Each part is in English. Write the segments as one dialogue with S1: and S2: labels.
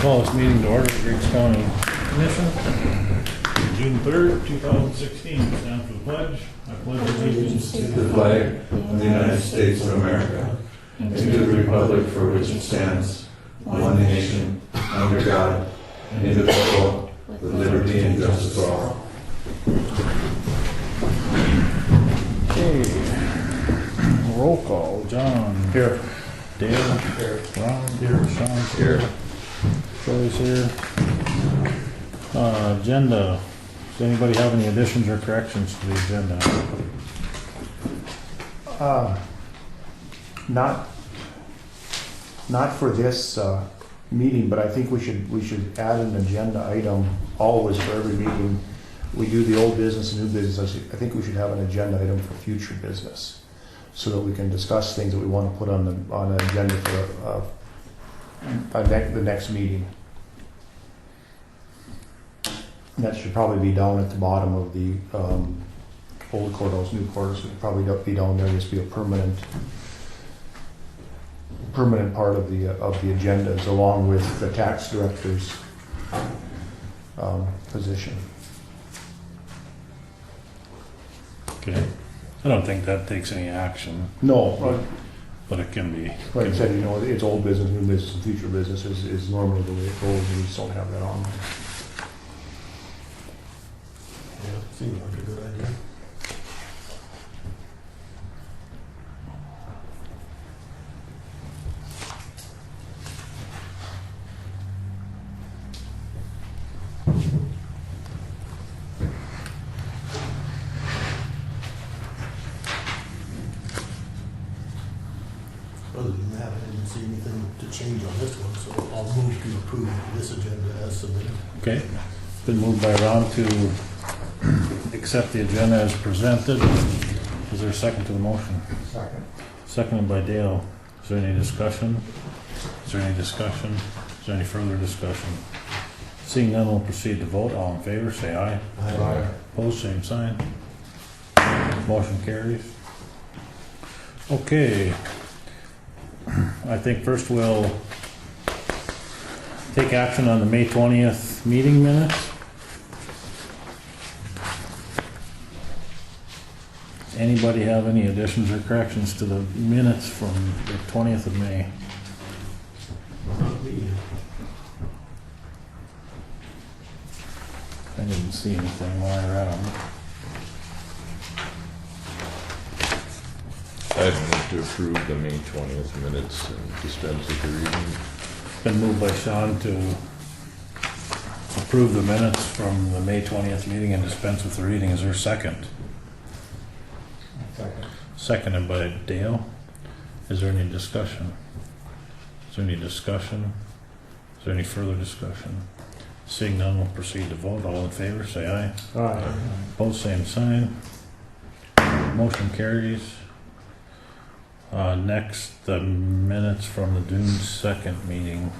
S1: Call this meeting to order, Griggs County Commission, June 3rd, 2016. Stand for the pledge. I pledge allegiance
S2: to the flag of the United States of America and to the republic for which it stands, one nation, under God, indivisible, with liberty and justice for all.
S1: Okay. Roll call. John.
S2: Here.
S1: Dale.
S2: Here.
S1: Ron. Here. Sean.
S2: Here.
S1: Troy's here. Agenda. Does anybody have any additions or corrections to the agenda?
S3: Not for this meeting, but I think we should add an agenda item always for every meeting. We do the old business and new business. I think we should have an agenda item for future business, so that we can discuss things that we want to put on the agenda for the next meeting. And that should probably be down at the bottom of the old courthouse, new courthouse. It would probably be down there, just be a permanent part of the agendas, along with the tax director's position.
S1: Okay. I don't think that takes any action,
S3: No,
S1: but it can be.
S3: like I said, it's old business, new business, and future business is normally the way it goes, and we just don't have that on there.
S2: Yeah, seems like a good idea.
S4: Other than that, I didn't see anything to change on this one, so I'll move to approve this agenda as submitted.
S1: Okay. Been moved by Ron to accept the agenda as presented. Is there a second to the motion?
S3: Second.
S1: Seconded by Dale. Is there any discussion? Is there any discussion? Is there any further discussion? Seeing none, we'll proceed to vote. All in favor, say aye.
S3: Aye.
S1: Opposed, same sign. Motion carries. Okay. I think first we'll take action on the May 20th meeting minutes. Anybody have any additions or corrections to the minutes from the 20th of May? I didn't see anything while I read them.
S5: I'd move to approve the May 20th minutes and dispense with the reading.
S1: Been moved by Sean to approve the minutes from the May 20th meeting and dispense with the reading. Is there a second?
S3: Second.
S1: Seconded by Dale. Is there any discussion? Is there any discussion? Is there any further discussion? Seeing none, we'll proceed to vote. All in favor, say aye.
S3: Aye.
S1: Both same sign. Motion carries. Next, the minutes from the June 2nd meeting.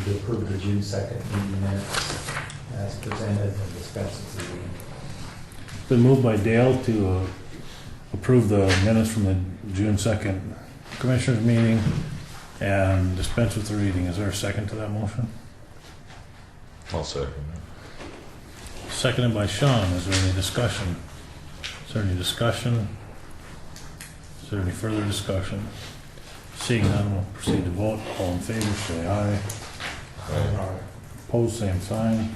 S6: To approve the June 2nd meeting minutes as presented and dispense with the reading.
S1: Been moved by Dale to approve the minutes from the June 2nd Commissioners meeting and dispense with the reading. Is there a second to that motion?
S5: I'll second it.
S1: Seconded by Sean. Is there any discussion? Is there any discussion? Is there any further discussion? Seeing none, we'll proceed to vote. All in favor, say aye. Opposed, same sign.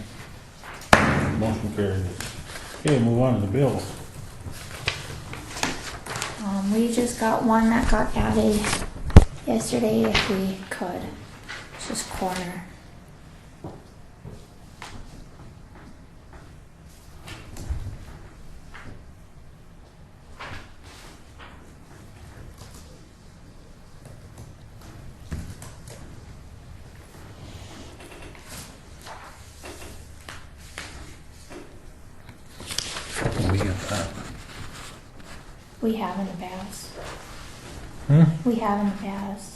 S1: Motion carried. Okay, move on to the bills.
S7: We just got one that got added yesterday if we could. It's just corner.
S1: that?
S7: We have in the past.
S1: Hmm?
S7: We have in the past.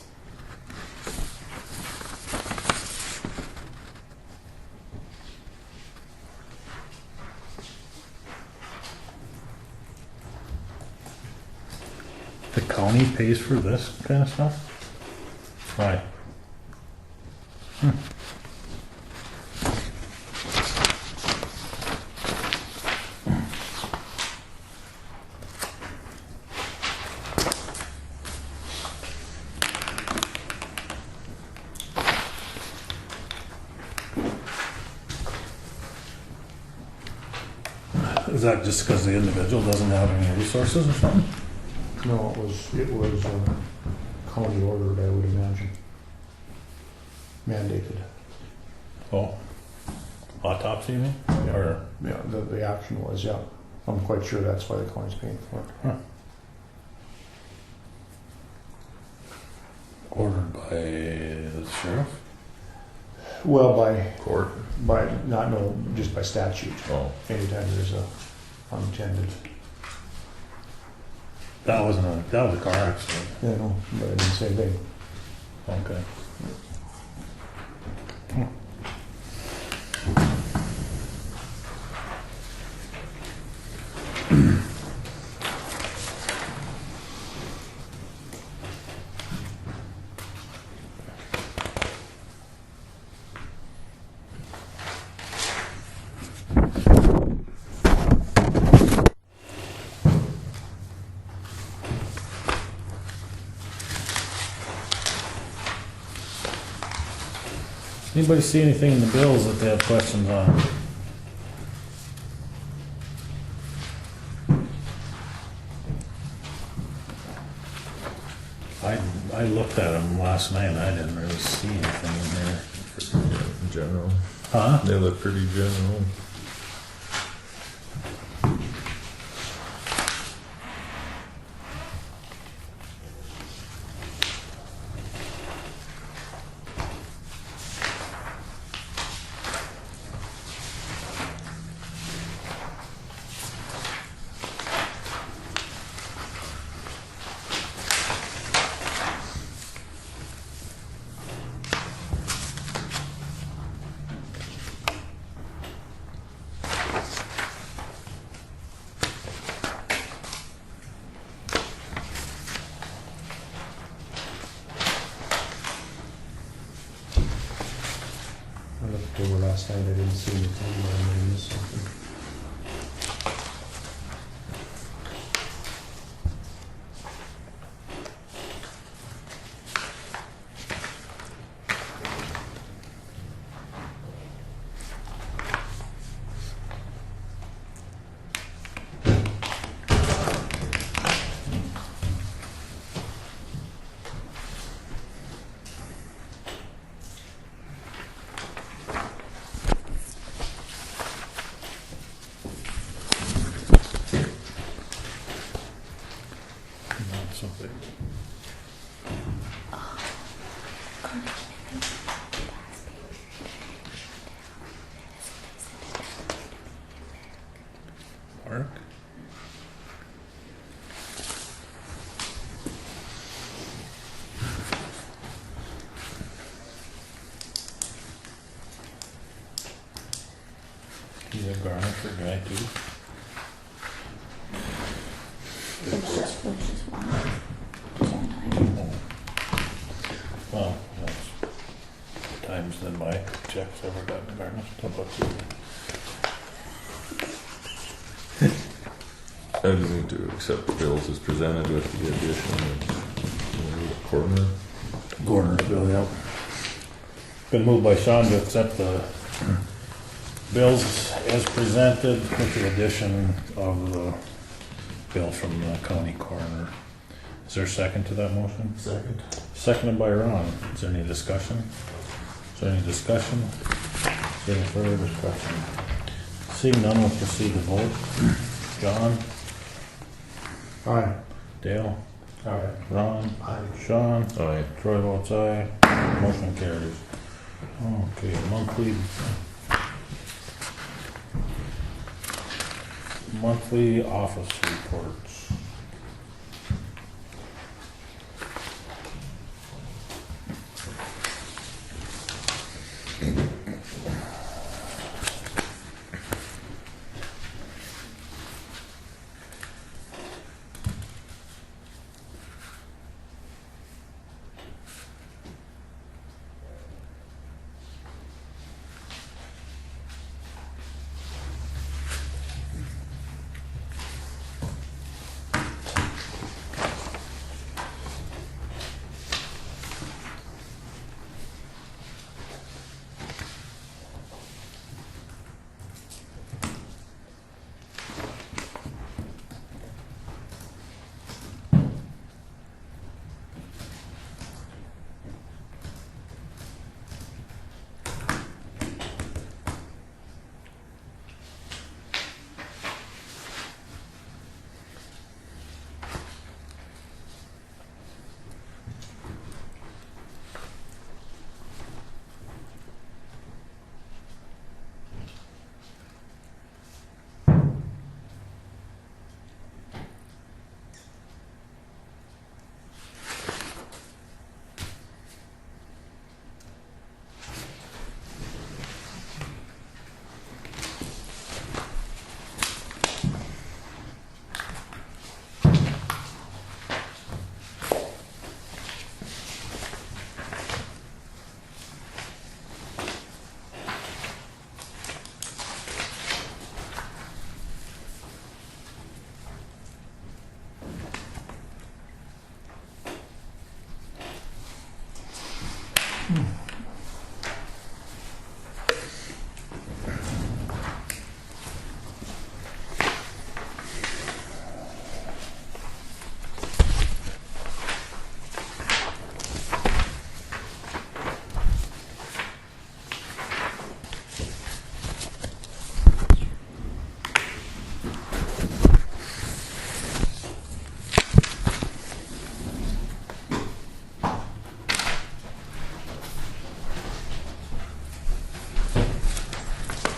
S1: The county pays for this kind of stuff? Why? Is that just because the individual doesn't have any resources or something?
S3: No, it was county ordered, I would imagine. Mandated.
S1: Oh, autopsy, you mean? Or,
S3: Yeah, the action was, yeah. I'm quite sure that's why the county's paying for it.
S1: ordered by the sheriff?
S3: Well, by,
S5: Court.
S3: just by statute.
S5: Oh,
S3: Anytime there's a untended,
S1: That was a car accident.
S3: you know, but I didn't say anything.
S1: Okay. Anybody see anything in the bills that they have questions on? I looked at them last night and I didn't really see anything in there.
S5: yeah, in general.
S1: Huh?
S5: They look pretty general.
S3: I looked over last night, I didn't see anything, but I may miss something.
S1: Not so big. Mark? He's a garnisher guy too.
S7: There's just one. One time.
S1: Well, that's times than my checks ever got garnished. How about you?
S5: I just need to accept the bills as presented with the addition of coroner.
S1: Gordon's bill, yeah. Been moved by Sean to accept the bills as presented with the addition of the bill from the county coroner. Is there a second to that motion?
S4: Second.
S1: Seconded by Ron. Is there any discussion? Is there any discussion? Is there any further discussion? Seeing none, we'll proceed to vote. John?
S3: Aye.
S1: Dale?
S3: Aye.
S1: Ron?
S4: Aye.
S1: Sean?
S5: Aye.
S1: Troy votes aye. Motion carries. monthly office reports.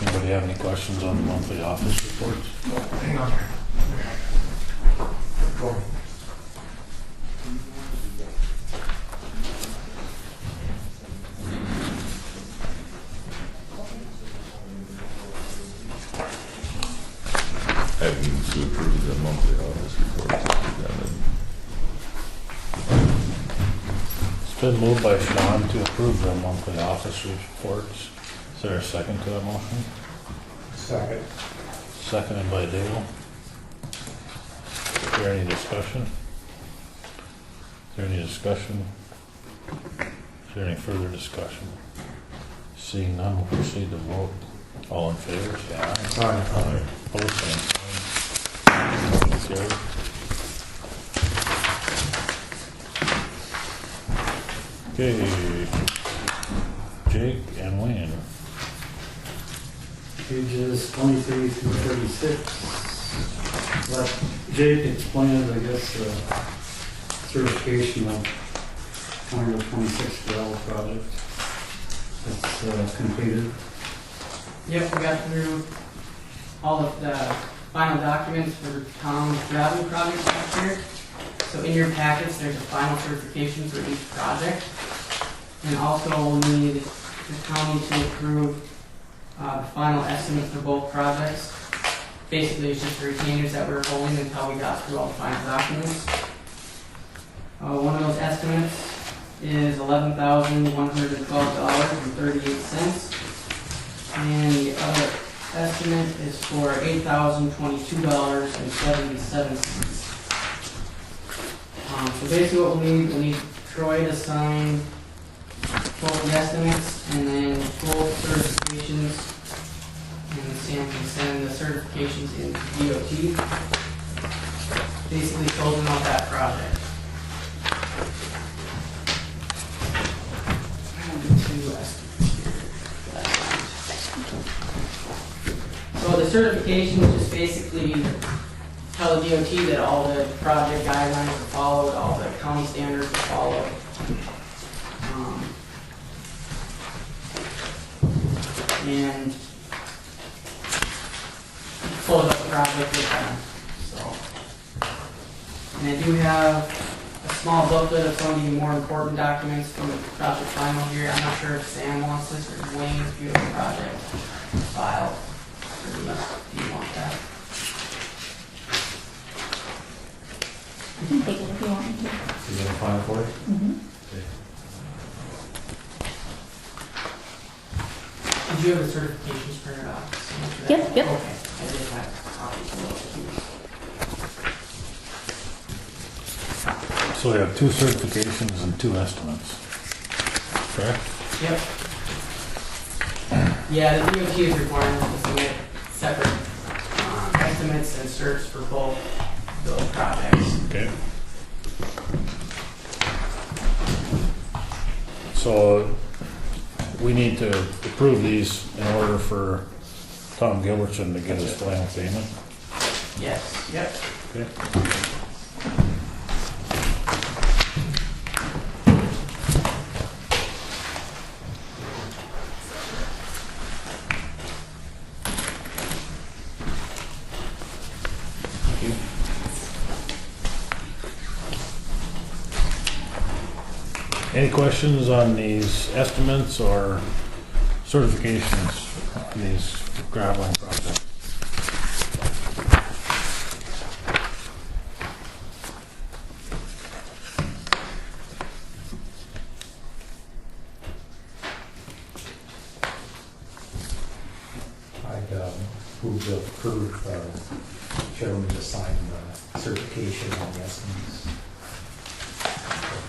S1: Anybody have any questions on the monthly office reports?
S4: Hang on. Go.
S5: I move to approve the monthly office reports as presented.
S1: It's been moved by Sean to approve the monthly office reports. Is there a second to that motion?
S6: Second.
S1: Seconded by Dale. Is there any discussion? Is there any discussion? Is there any further discussion? Seeing none, we'll proceed to vote. All in favor, say aye.
S3: Aye.
S1: Opposed, same sign. Motion carried. Okay, Jake and Wayne.
S8: Pages 23 through 36. Let Jake explained, I guess, the certification of 2026 well project that's completed.
S9: Yep, we got through all of the final documents for Tom's gravity project last year. So in your packets, there's a final certification for each project. And also we'll need the county to approve the final estimate for both projects. Basically, it's just the retainers that we're holding until we got through all the final documents. One of those estimates is $11,112.38. And the other estimate is for $8,022.77. So basically what we'll need Troy to sign both the estimates and then both certifications, and Sam can send the certifications into DOT. Basically closing out that project. I'll do two estimates here. So the certification is just basically tell the DOT that all the project guidelines are followed, all the county standards are followed. And close up the project with them, so. And I do have a small booklet of some of the more important documents from the project final here. I'm not sure if Sam wants this or Wayne, if you have a project file. Or do you want that?
S7: You can take it if you want me to.
S6: You got a file for it?
S9: Did you have the certifications printed off?
S7: Yep, yep.
S9: Okay, I did have copies of those too.
S1: So we have 2 certifications and 2 estimates, correct?
S9: Yep. Yeah, the DOT is requiring us to submit separate estimates and certs for both those projects.
S1: Okay. So we need to approve these in order for Tom Gilbertson to get his final payment.
S9: Yes, yep.
S1: Okay. Any questions on these estimates or certifications on these graveling projects?
S6: I'd move to approve, chairman to sign the certification on the estimates.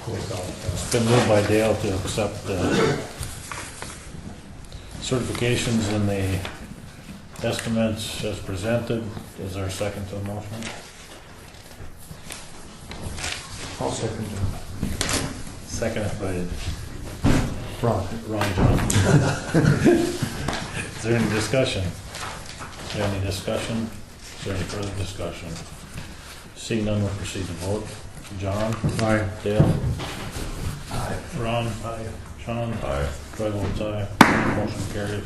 S6: Close out,
S1: It's been moved by Dale to accept the certifications and the estimates as presented. Is there a second to the motion?
S3: I'll second it.
S1: Seconded by
S3: Ron.
S1: Johnson. Is there any discussion? Is there any discussion? Is there any further discussion? Seeing none, we'll proceed to vote. John?
S3: Aye.
S1: Dale?
S6: Aye.
S1: Ron? Aye. Sean?
S5: Aye.
S1: Doug votes aye. Motion carries.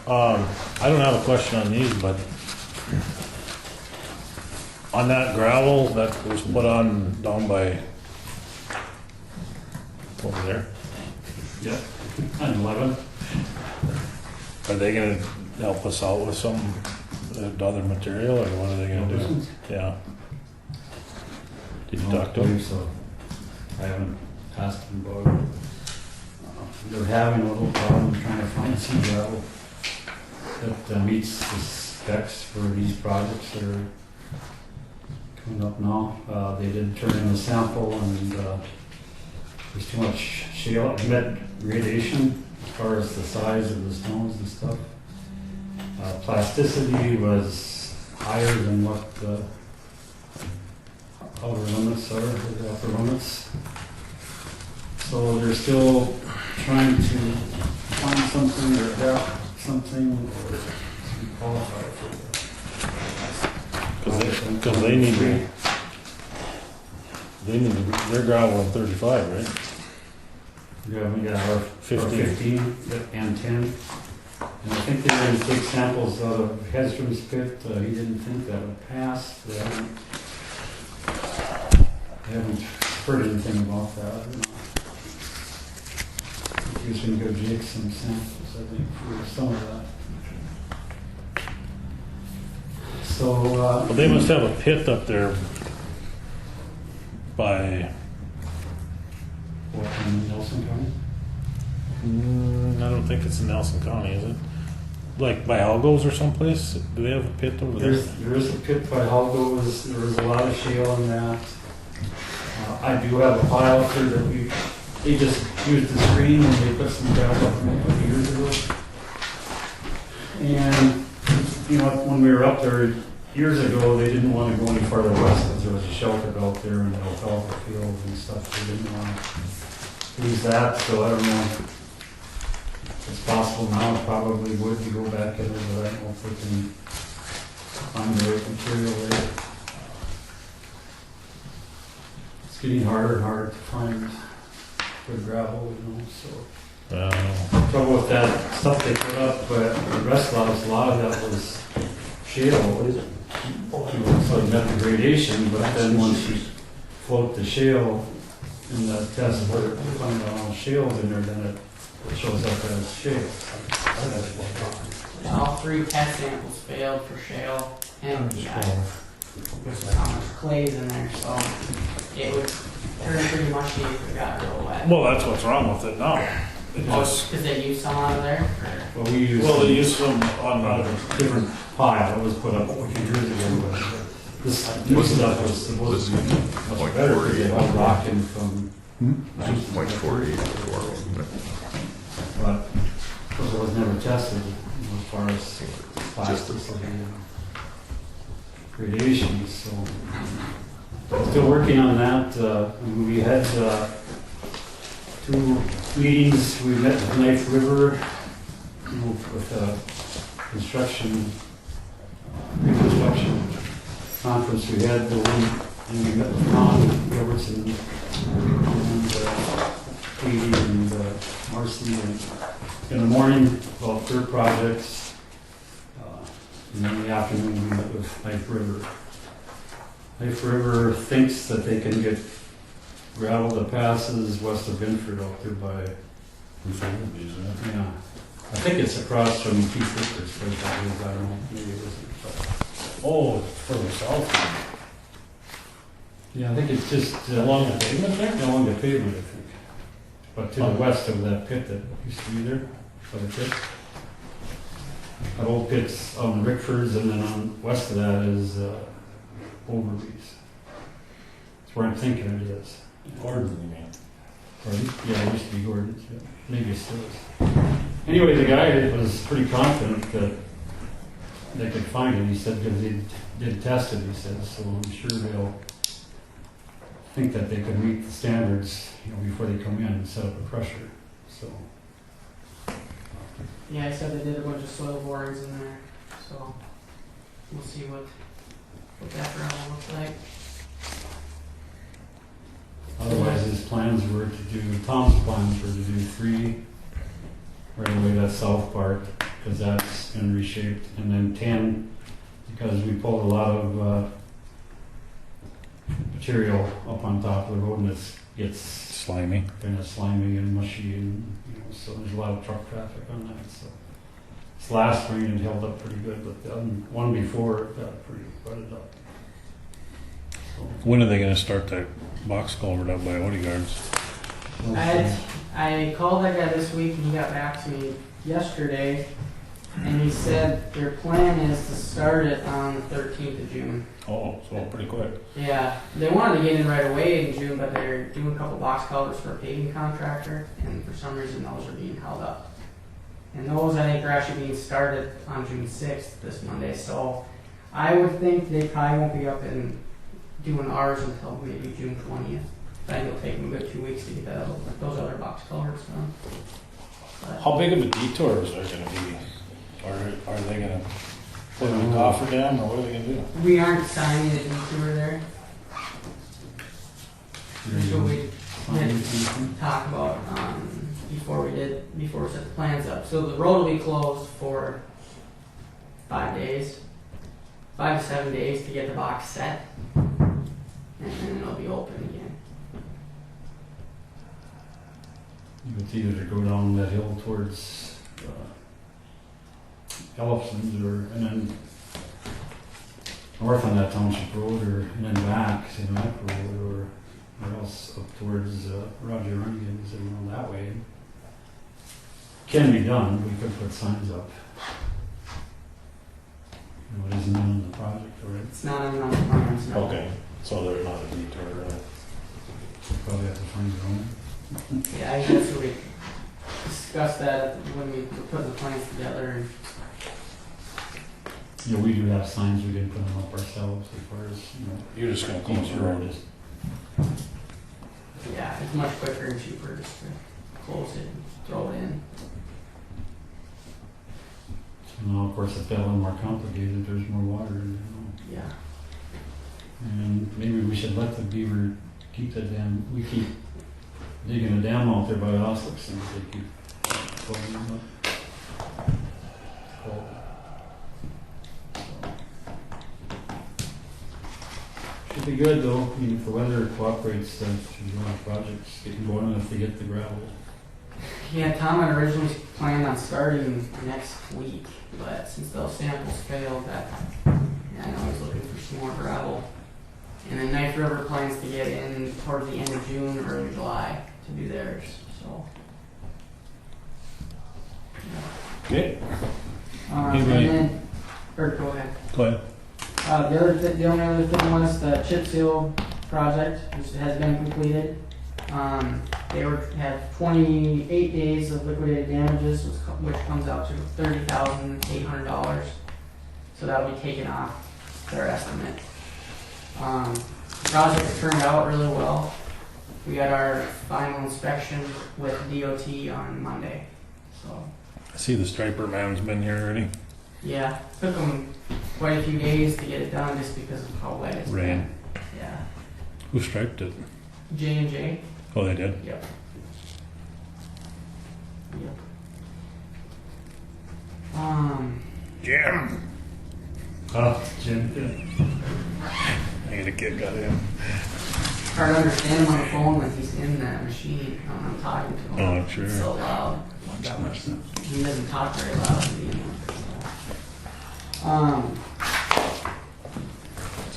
S1: I don't have a question on these, but on that gravel that was put on down by over there,
S8: Yeah, on 11.
S1: are they gonna help us out with some other material, or what are they gonna do? Yeah. Did you talk to them?
S8: So I haven't asked them about it. They're having a little problem trying to find some gravel that meets the specs for these projects that are coming up now. They did turn in a sample and there's too much shale, gradation as far as the size of the stones and stuff. Plasticity was higher than what the outer limits are, the upper limits. So they're still trying to find something or adapt something or to qualify for that.
S1: Because they need to, they're gravel in 35, right?
S8: Yeah, we got our 15 yep, and 10. And I think they're going to take samples out of Hedstrom's pit. He didn't think that would pass. They haven't heard anything about that. He was going to go take some samples, I think, for some of that. So,
S1: Well, they must have a pit up there by,
S8: what, in Nelson County?
S1: I don't think it's in Nelson County, is it? Like by Algo's or someplace? Do they have a pit over there?
S8: There is a pit by Halgo's. There was a lot of shale in that. I do have a pile up there that they just used the screen and they put some gravel up in it a couple years ago. And, you know, when we were up there years ago, they didn't want to go any farther west because there was a shelter out there and alfalfa fields and stuff. They didn't want to use that, so I don't know. It's possible now, it probably would to go back in there, but I don't know if we can find the right material there. It's getting harder and harder to find good gravel, you know, so. Trouble with that stuff they put up, but the rest of it, a lot of that was shale, what is it? So it met the gradation, but then once you float the shale in the test where you find all shales in there, then it shows up as shale.
S9: All 3 test samples failed for shale and PI. There's not much clay's in there, so it would turn pretty mushy if it got real wet.
S1: Well, that's what's wrong with it now. It
S9: Oh,
S1: just,
S9: because they used some out of there? Or?
S8: Well, we used
S1: well, they use some on
S8: a different pile that was put up a few years ago, but this new stuff was supposed to be much better because they all rock in from.
S5: 0.48 wasn't it?
S8: But because it was never tested as far as plastics and gradations, so still working on that. We had 2 meetings. We met with Knife River with construction, reconstruction conference. We had the one, and we met with Ron Robertson and Katie and Marcy, and in the morning about their projects, and then in the afternoon we met with Knife River. Knife River thinks that they can get gravel that passes west of Binford out there by, yeah, I think it's across from Keith Victor's place, I don't know, maybe it isn't. But,
S1: oh, further south.
S8: yeah, I think it's just
S1: Along the pavement there?
S8: along the pavement, I think. But to the west of that pit that used to be there, by the pit. That old pit's on Rickford's, and then on west of that is Overby's. That's where I'm thinking it is.
S1: Gordon, you mean?
S8: Pardon? Yeah, it used to be Gordon's, yeah. Maybe it still is. Anyway, the guy was pretty confident that they could find it. He said because he did test it, he said, so I'm sure they'll think that they could meet the standards, you know, before they come in and set up a crusher. So,
S9: Yeah, I said they did a bunch of soil borings in there, so we'll see what that gravel looks like.
S8: otherwise his plans were to do, Tom's plans were to do 3 right away that south part, because that's been reshaped, and then 10, because we pulled a lot of material up on top of the road and it gets
S1: Slimy.
S8: kind of slimy and mushy, and you know, so there's a lot of truck traffic on that. So this last rain it held up pretty good, but the one before it got pretty wetted up. So,
S1: When are they gonna start that box culvert up by Odegaard's?
S9: I called that guy this week and he got back to me yesterday and he said their plan is to start it on the 13th of June.
S1: Oh, so pretty quick.
S9: Yeah, they wanted to get in right away in June, but they're doing a couple box culverts for a paving contractor, and for some reason those are being held up. And those, I think, are actually being started on June 6th, this Monday, so I would think they probably won't be up and doing ours until maybe June 20th. I think it'll take them a good 2 weeks to get those other box culverts done. But
S1: How big of a detour is there gonna be? Or are they gonna put in a coffer dam, or what are they gonna do?
S9: we aren't signing a detour there. That's what we had talk about before we set the plans up. So the road will be closed for 5 days, 5 to 7 days to get the box set, and then it'll be open again.
S8: it's either to go down that hill towards Ellison's, and then north on that township road, and then back to the Mac Road, or else up towards Roger Runnigan's and that way. Can be done. We could put signs up. You know, it isn't in the project already.
S9: It's not on the plans, no.
S1: Okay, so they're not a detour, right?
S8: Probably have to find your own.
S9: Yeah, I guess we discussed that when we put the plans together. And
S8: Yeah, we do have signs. We didn't put them up ourselves as far as, you know,
S1: You're just gonna close the road.
S9: yeah, it's much quicker and cheaper just to close it and throw it in.
S8: now, of course, if that one more complicated, there's more water in there.
S9: Yeah.
S8: And maybe we should let the beaver keep the dam. We keep digging a dam out there by Oslix, and they keep filling them up. So, be good though, I mean, if the weather cooperates, then should go on projects getting going if they get the gravel.
S9: Yeah, Tom had originally planned on starting next week, but since those samples failed, I know he's looking for some more gravel. And then Knife River plans to get in towards the end of June or early July to do theirs, so.
S1: Okay,
S9: And
S1: Anyway.
S9: then, or go ahead.
S1: go ahead.
S9: The only other thing was the chip seal project, which has been completed. They have 28 days of liquidated damages, which comes out to $30,800. So that'll be taken off their estimate. The project turned out really well. We got our final inspection with DOT on Monday. So
S1: I see the striper man's been here already.
S9: yeah, took them quite a few days to get it done just because of how wet it's
S1: Rain.
S9: been. Yeah.
S1: Who striped it?
S9: J&J.
S1: Oh, they did?
S9: Yep. Yep.
S1: Jim!
S8: Jim,
S1: I get a kick out of him.
S9: Hard to understand him on the phone when he's in that machine when I'm talking to him.
S1: Oh, I'm sure.
S9: It's so loud. He doesn't talk very loud to me.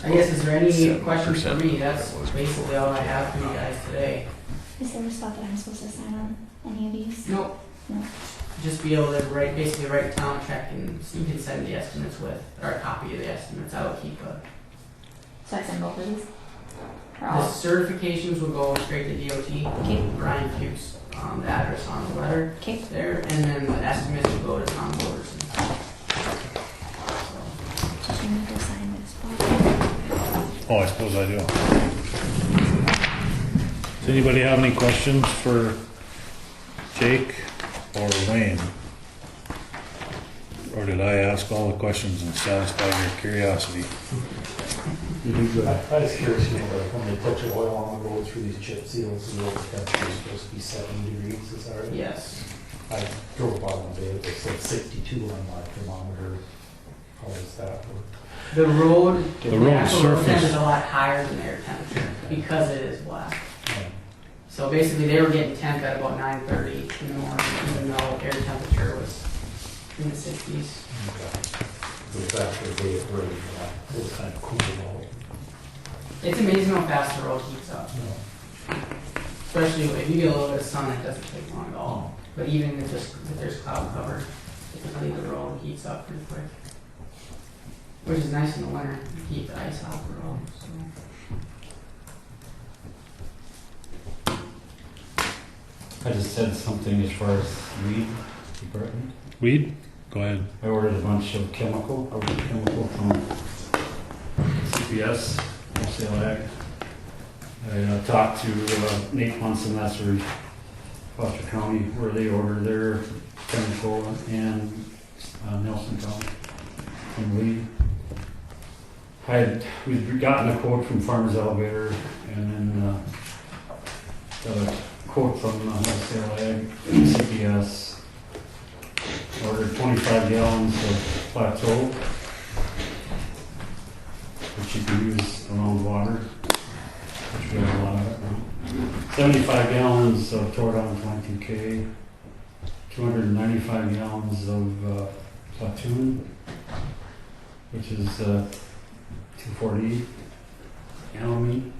S9: I guess, is there any questions for me? That's basically all I have for you guys today.
S7: Is there a spot that I'm supposed to sign on any of these?
S9: Nope.
S7: No.
S9: Just be able to basically write a town check and you can send the estimates with, or a copy of the estimates. I will keep a.
S7: So I send both of these? Or
S9: The
S7: all?
S9: certifications will go straight to DOT.
S7: Okay.
S9: Brian Fuchs, the address on the letter
S7: Okay.
S9: there, and then the estimates will go to Tom Boverson.
S7: You need to sign this spot.
S1: Oh, I suppose I do. Does anybody have any questions for Jake or Wayne? Or did I ask all the questions and satisfy your curiosity?
S3: You do good.
S6: I was curious, you know, like when they put your oil on the road through these chip seals, the oil temperature is supposed to be 70 degrees, is that right?
S9: Yes.
S6: I drove by one day, it said 62 on my thermometer. How does that work?
S9: The road,
S1: The road
S9: actual road temp
S1: surface.
S9: is a lot higher than air temperature because it is black.
S6: Yeah.
S9: So basically, they were getting temp at about 9:30 in the morning, even though air temperature was in the 60s.
S6: Okay. It was after a day of rain, it was kind of cool out.
S9: It's amazing how fast the road heats up.
S6: You know.
S9: Especially if you get a little bit of sun, it doesn't take long at all. But even if there's cloud cover, typically the road heats up pretty quick. Which is nice in the winter, to keep the ice off the road. So.
S8: I just said something as far as weed department.
S1: Weed? Go ahead.
S8: I ordered a bunch of chemical from CPS, wholesale ag. I talked to Nate Munson, that's where Foster County, where they order their chemical, and Nelson County from weed. We'd gotten a quote from Farmers Elevator, and then got a quote from wholesale ag, CPS. Ordered 25 gallons of Plateau, which you can use around water, which we have a lot of it now. 75 gallons of Tordon 22K, 295 gallons of Platoon, which is 240 Alamine.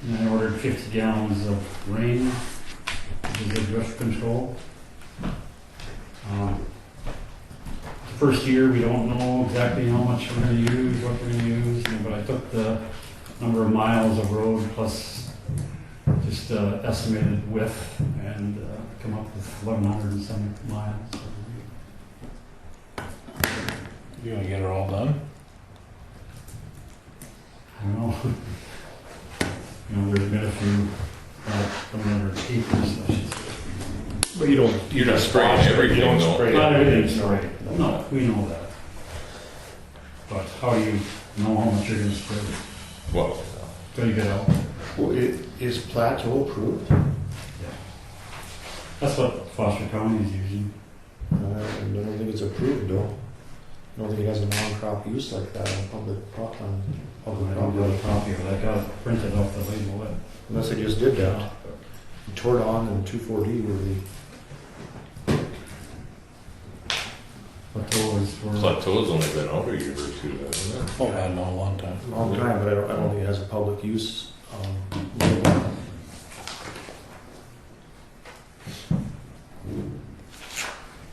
S8: And I ordered 50 gallons of Rain, which is a drift control. The first year, we don't know exactly how much we're going to use, what we're going to use, but I took the number of miles of road plus just estimated width and come up with 1,107 miles.
S1: You gonna get her all done?
S8: I don't know. There's been a few, 100 acres, I should say.
S3: But
S5: You're not spraying everything,
S3: You don't
S5: though.
S3: spray
S8: Not
S3: everything.
S8: everything's right. No, we know that. But how do you know how much you're going to spray?
S5: Well,
S8: Till you get out.
S3: Well, is Plateau approved?
S8: That's what Foster County is using.
S3: I don't think it's approved though. I don't think it has a non-crop use like that on public property.
S8: I don't have a copy of it, I got it printed off the label.
S3: Unless they just did that. Tore it on and 2,4-D were the,
S8: Plateau is for.
S5: Plateau's only been out a year or two, hasn't it?
S1: Oh, I know, a long time.
S3: long time, but I don't think it has a public use. Label.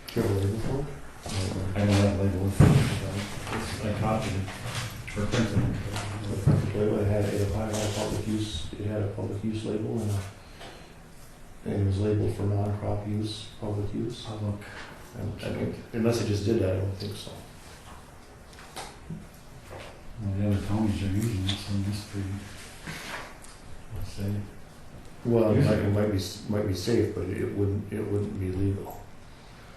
S3: Do you have a label for it?
S8: I don't have a label with it. I copied it, or printed it.
S3: The front label, it had a public use, it had a public use label and it was labeled for non-crop use, public use.
S8: I'll look.
S3: Unless it just did that, I don't think so.
S8: Well, the other counties are using it, so it must be, let's say,
S3: Well, it might be safe, but it wouldn't be legal.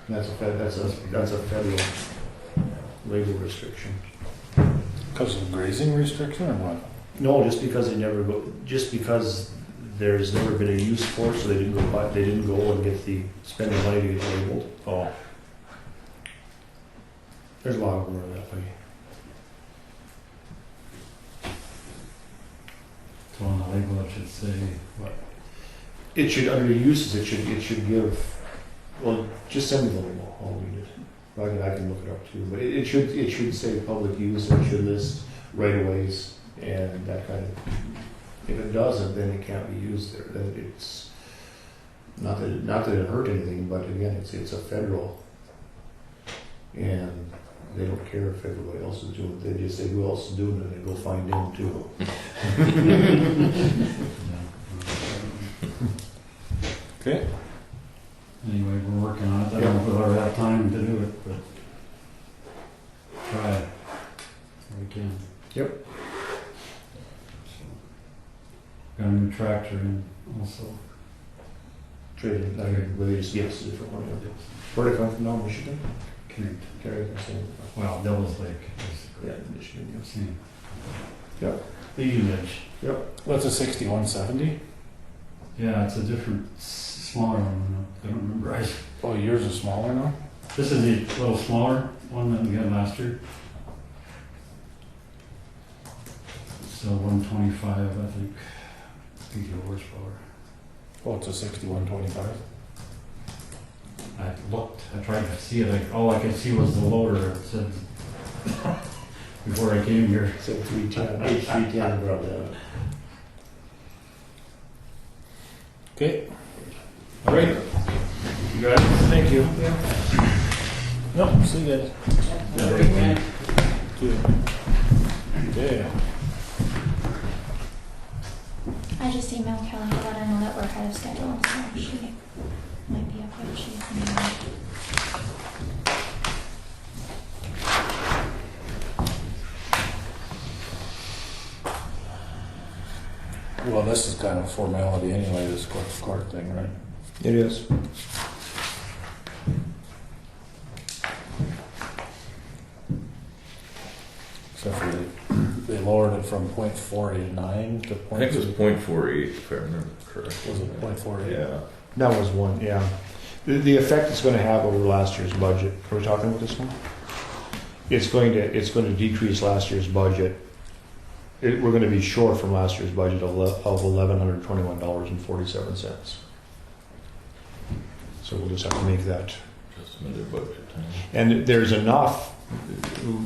S3: And that's a federal label restriction.
S1: Because of grazing restriction or what?
S3: No, just because there's never been a use for it, so they didn't go and spend the money to get labeled.
S1: Oh,
S3: There's a lot of them that way.
S8: so on the label it should say, what?
S3: It should, under uses, it should give, well, just send me the label, I'll read it. I can look it up too, but it should say public use, and it should list right-of-ways and that kind of, if it doesn't, then it can't be used there, then it's, not that it hurt anything, but again, it's a federal, and they don't care if everybody else is doing it, they just say who else is doing it, and they go find them too.
S1: okay.
S8: Anyway, we're working on it. I don't know if we'll ever have time to do it, but try it. We can.
S3: Yep.
S8: So, got a new tractor in also.
S3: Trading, whether you just give us a different one. Where'd it come from now, Michigan?
S8: Connect.
S3: Carry, same.
S8: Well, Devil's Lake, basically.
S3: Yeah, Michigan, yes.
S8: Same.
S3: Yep.
S8: Leading edge.
S3: Yep.
S1: What's a 6170?
S8: Yeah, it's a different, smaller one. I don't remember.
S1: Oh, yours is smaller now?
S8: This is the little smaller one that we got last year. So 125, I think your horsepower.
S1: Oh, it's a 6125?
S8: I looked, I tried to see it, all I could see was the loader, it said, before I came here.
S3: So 310, H310 brought that up.
S1: Okay. All right.
S8: You guys?
S1: Thank you. No, see you guys. Okay.
S7: I just emailed Kelly to let her know that we're ahead of schedule, so she might be up there. She's
S1: Well, this is kind of a formality anyway, this court thing, right?
S3: It is.
S1: Except for they lowered it from .489 to
S5: I think it was 0.48, if I remember correctly.
S1: Was it .48?
S5: Yeah.
S3: That was one, yeah. The effect it's going to have over last year's budget. Are we talking about this one? It's going to decrease last year's budget. We're going to be short from last year's budget of $1,121.47. So we'll just have to make that.
S5: Just another budget time.
S3: And there's enough in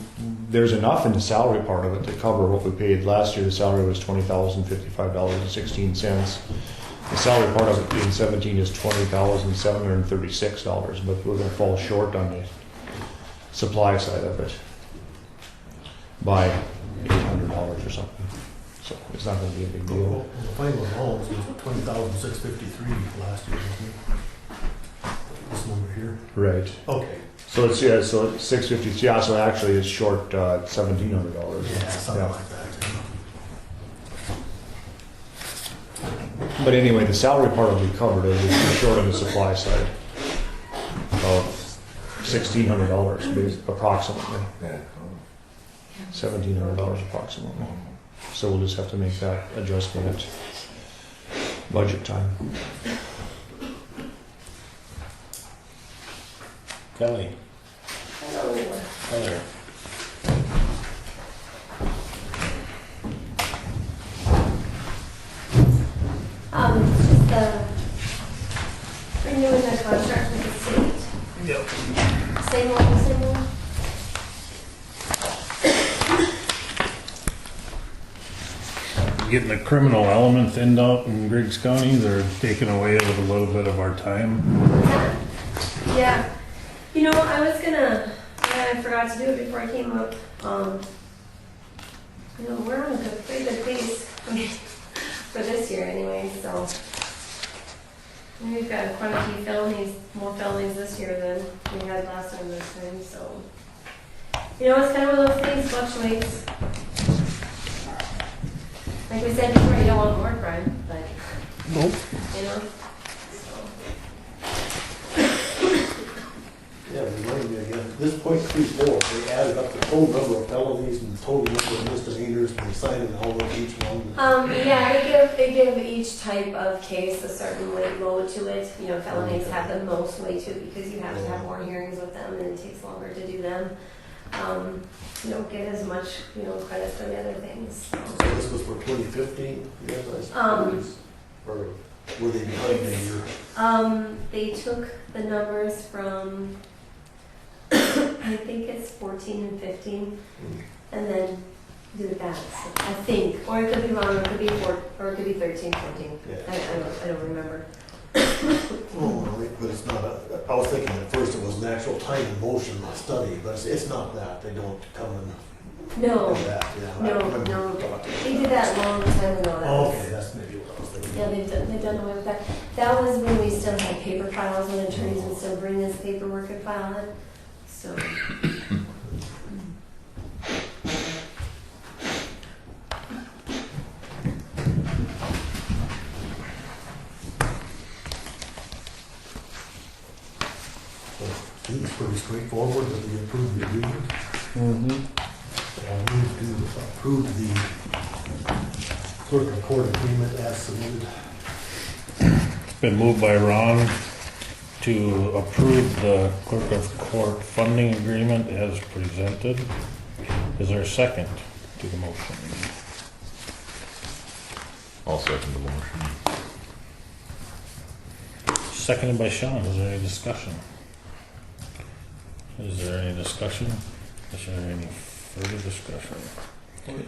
S3: the salary part of it to cover what we paid last year. The salary was $20,055.16. The salary part of it in 17 is $20,736, but we're going to fall short on the supply side of it by $800 or something. So it's not going to be a big deal.
S4: The final homes was 20,653 last year, wasn't it? This number here.
S3: Right.
S4: Okay.
S3: So it's 650. Yeah. So actually, it's short $1,700.
S4: Yeah, something like that.
S3: But anyway, the salary part will be covered. It'll be short on the supply side of $1,600 approximately. $1,700 approximately. So we'll just have to make that adjustment at budget time.
S1: Kelly.
S7: Hello.
S1: Hello. getting the criminal element thinned out in Griggs County? They're taking away with a little bit of our time.
S10: Yeah. You know, I forgot to do it before I came up. You know, we're on a pretty good pace for this year anyway, so. We've got quite a few felonies, more felonies this year than we had last time this time, so. You know, it's kind of one of those things, fluctuates. Like we said before, you don't want more crime, but,
S3: Nope.
S10: you know, so.
S4: Yeah, remind me again, this .34, they added up the total number of felonies and the total number of misdemeanors, and they cited all of each one.
S10: Yeah, they give each type of case a certain weight load to it. You know, felonies have the most weight to it because you have to have more hearings with them and it takes longer to do them. You don't get as much, you know, credit for the other things.
S4: So this was for 2015, you guys? Or were they behind a year?
S10: They took the numbers from, I think it's 14 and 15, and then do that. So I think, or it could be wrong, it could be 13, 14.
S4: Yeah.
S10: I don't remember.
S4: Oh, but it's not I was thinking at first it was an actual time and motion study, but it's not that. They don't come and
S10: No,
S4: do that. Yeah, I remember
S10: no.
S4: talking
S10: They did that long time ago.
S4: Oh, okay, that's maybe what I was thinking.
S10: Yeah, they've done away with that. That was when we still had paper files, when attorneys would still bring us paperwork and file it. So.
S4: It's pretty straightforward, that we approve the agreement.
S3: Mm-hmm.
S4: I'll move to approve the clerk of court agreement as submitted.
S1: It's been moved by Ron to approve the clerk of court funding agreement as presented. Is there a second to the motion?
S5: I'll second the motion.
S1: Seconded by Sean. Is there any discussion? Is there any discussion? Is there any further discussion?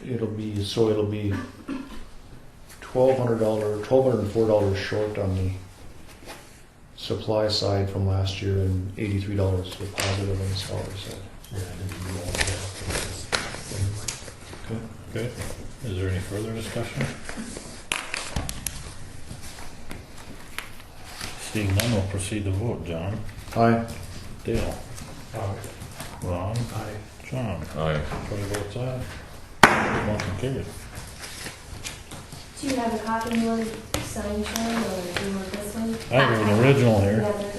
S3: It'll be $1,204 short on the supply side from last year and $83 positive on the salary side.
S4: Yeah, I didn't do all that.
S1: Okay. Is there any further discussion? Seeing none, we'll proceed to vote. John?
S3: Aye.
S1: Dale?
S4: Aye.
S1: Ron?
S4: Aye.
S1: John?
S5: Aye.
S1: Troy votes aye. Motion carried.
S10: Do you have a copy you want to sign, Sharon, or do you want this one?
S1: I have an original
S10: Yeah,
S1: here,
S10: okay.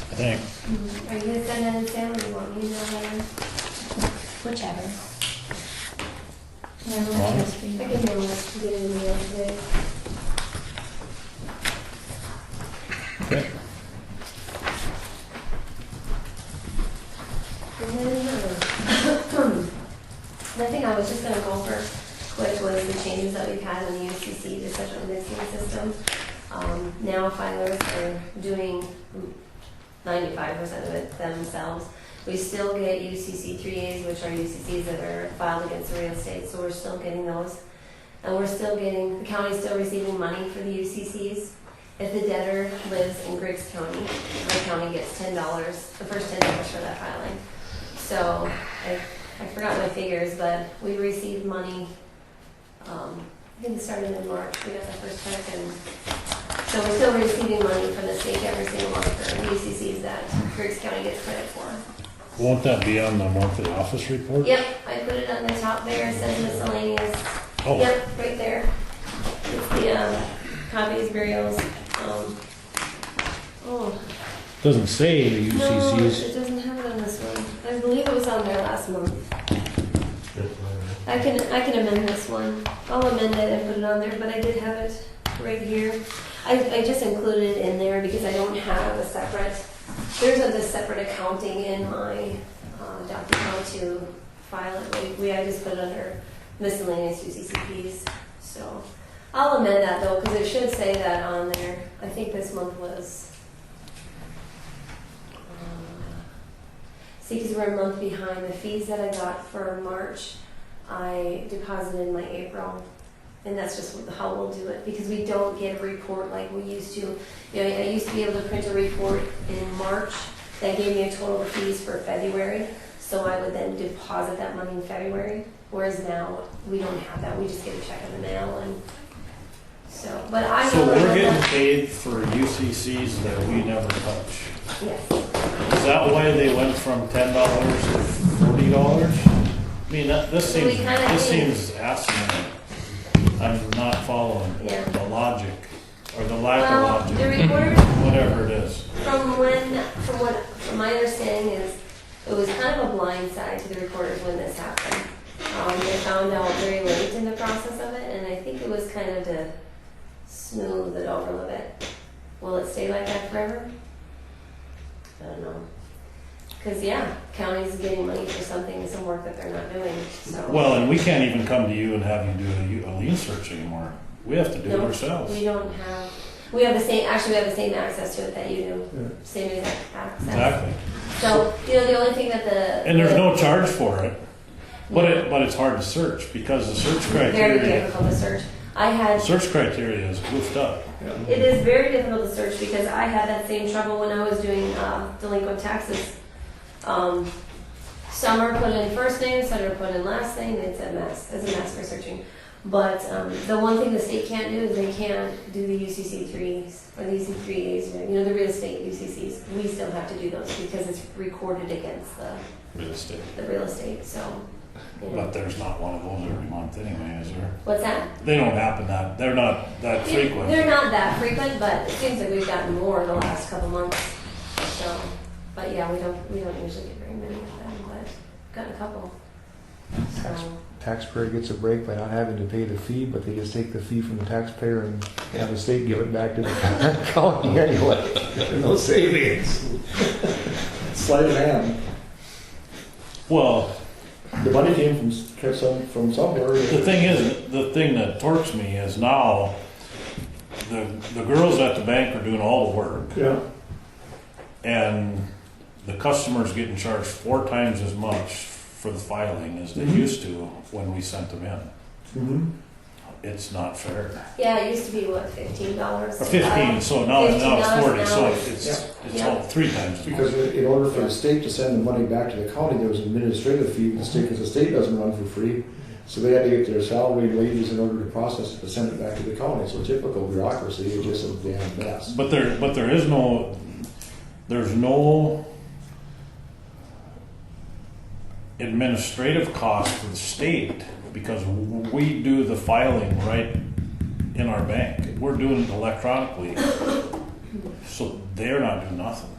S1: I think.
S10: Are you gonna send that in, Sam, or do you want me to mail that in?
S7: Whichever.
S1: Ron?
S10: I can mail it, get it in the mail today.
S1: Okay.
S10: And then, the thing I was just gonna go over quick was the changes that we've had in the UCC, the central indexing system. Now filers are doing 95% of it themselves. We still get UCC 3As, which are UCCs that are filed against the real estate, so we're still getting those. And we're still getting, the county's still receiving money for the UCCs. If the debtor lives in Griggs County, the county gets $10, the first $10 for that filing. So I forgot my figures, but we received money, I think it started in March, we got the first check, and so we're still receiving money from the state every single month for UCCs that Griggs County gets credit for.
S1: Won't that be on the monthly office report?
S10: Yep, I put it on the top there, it says miscellaneous.
S1: Oh,
S10: Yep, right there. It's the copies, burials.
S1: doesn't say the
S10: No,
S1: UCCs.
S10: it doesn't have it on this one. I believe it was on there last month. I can amend this one. I'll amend it and put it on there, but I did have it right here. I just included it in there because I don't have a separate, there's a separate accounting in my document to file it. I just put it under miscellaneous UCCPs. So I'll amend that though, because it should say that on there. I think this month was, see, because we're a month behind. The fees that I got for March, I deposited in my April. And that's just how we'll do it, because we don't get a report like we used to. You know, I used to be able to print a report in March that gave me a total of fees for February, so I would then deposit that money in February, whereas now we don't have that, we just get a check in the mail, and so, but I know.
S1: So we're
S10: that-
S1: getting paid for UCCs that we never touch.
S10: Yes,
S1: Is that why they went from $10 to $40? I mean, this
S10: So we
S1: seems,
S10: kinda
S1: this
S10: think-
S1: seems asinine. I'm not following
S10: Yeah.
S1: the logic, or the lack of
S10: well,
S1: logic,
S10: the recorder,
S1: whatever it is.
S10: from my understanding is, it was kind of a blind side to the recorders when this happened. They found out very late in the process of it, and I think it was kind of to smooth it over a little bit. Will it stay like that forever? I don't know. Because, yeah, counties are getting money for something, some work that they're not doing, so.
S1: Well, and we can't even come to you and have you do a lien search anymore. We have to do it
S10: No,
S1: ourselves.
S10: We don't have, we have the same, actually, we have the same access to it that you do. Same exact access.
S1: Exactly.
S10: So, you know, the only thing that
S1: And there's no charge for it, but it's hard to search because the search
S10: very
S1: criteria,
S10: difficult to search. I had,
S1: search criteria is goofed up.
S10: it is very difficult to search because I had that same trouble when I was doing delinquent taxes. Some are put in first name, some are put in last name. It's a mess. It's a mess for searching. But the one thing the state can't do is they can't do the UCC3s or the UC3As, you know, the real estate UCCs. We still have to do those because it's recorded against
S1: Real estate.
S10: the real estate. So, you know.
S1: But there's not one of those every month anyway, is there?
S10: What's that?
S1: They don't happen they're not that frequent.
S10: They're not that frequent, but it seems like we've gotten more the last couple months. So, but yeah, we don't usually get very many of them, but got a couple. So,
S3: Taxpayer gets a break by not having to pay the fee, but they just take the fee from the taxpayer and have the state give it back to the county anyway. No savings.
S4: Sleight of hand.
S1: Well,
S4: The money came from somewhere.
S1: the thing that torques me is now the girls at the bank are doing all the work,
S4: Yeah.
S1: and the customer's getting charged 4 times as much for the filing as they
S4: Mhm.
S1: used to when we sent them in.
S4: Mm-hmm.
S1: It's not fair.
S10: yeah, it used to be what, $15?
S1: Or 15, so now it's
S10: $15
S1: 40, so
S10: now.
S1: it's all 3 times as much.
S4: Because in order for the state to send the money back to the county, there was an administrative fee, because the state doesn't run for free. So they had to get their salary and wages in order to process it, to send it back to the county. So typical bureaucracy, it's just a damn mess.
S1: But there's no administrative cost for the state because we do the filing right in our bank. We're doing it electronically, so they're not doing nothing.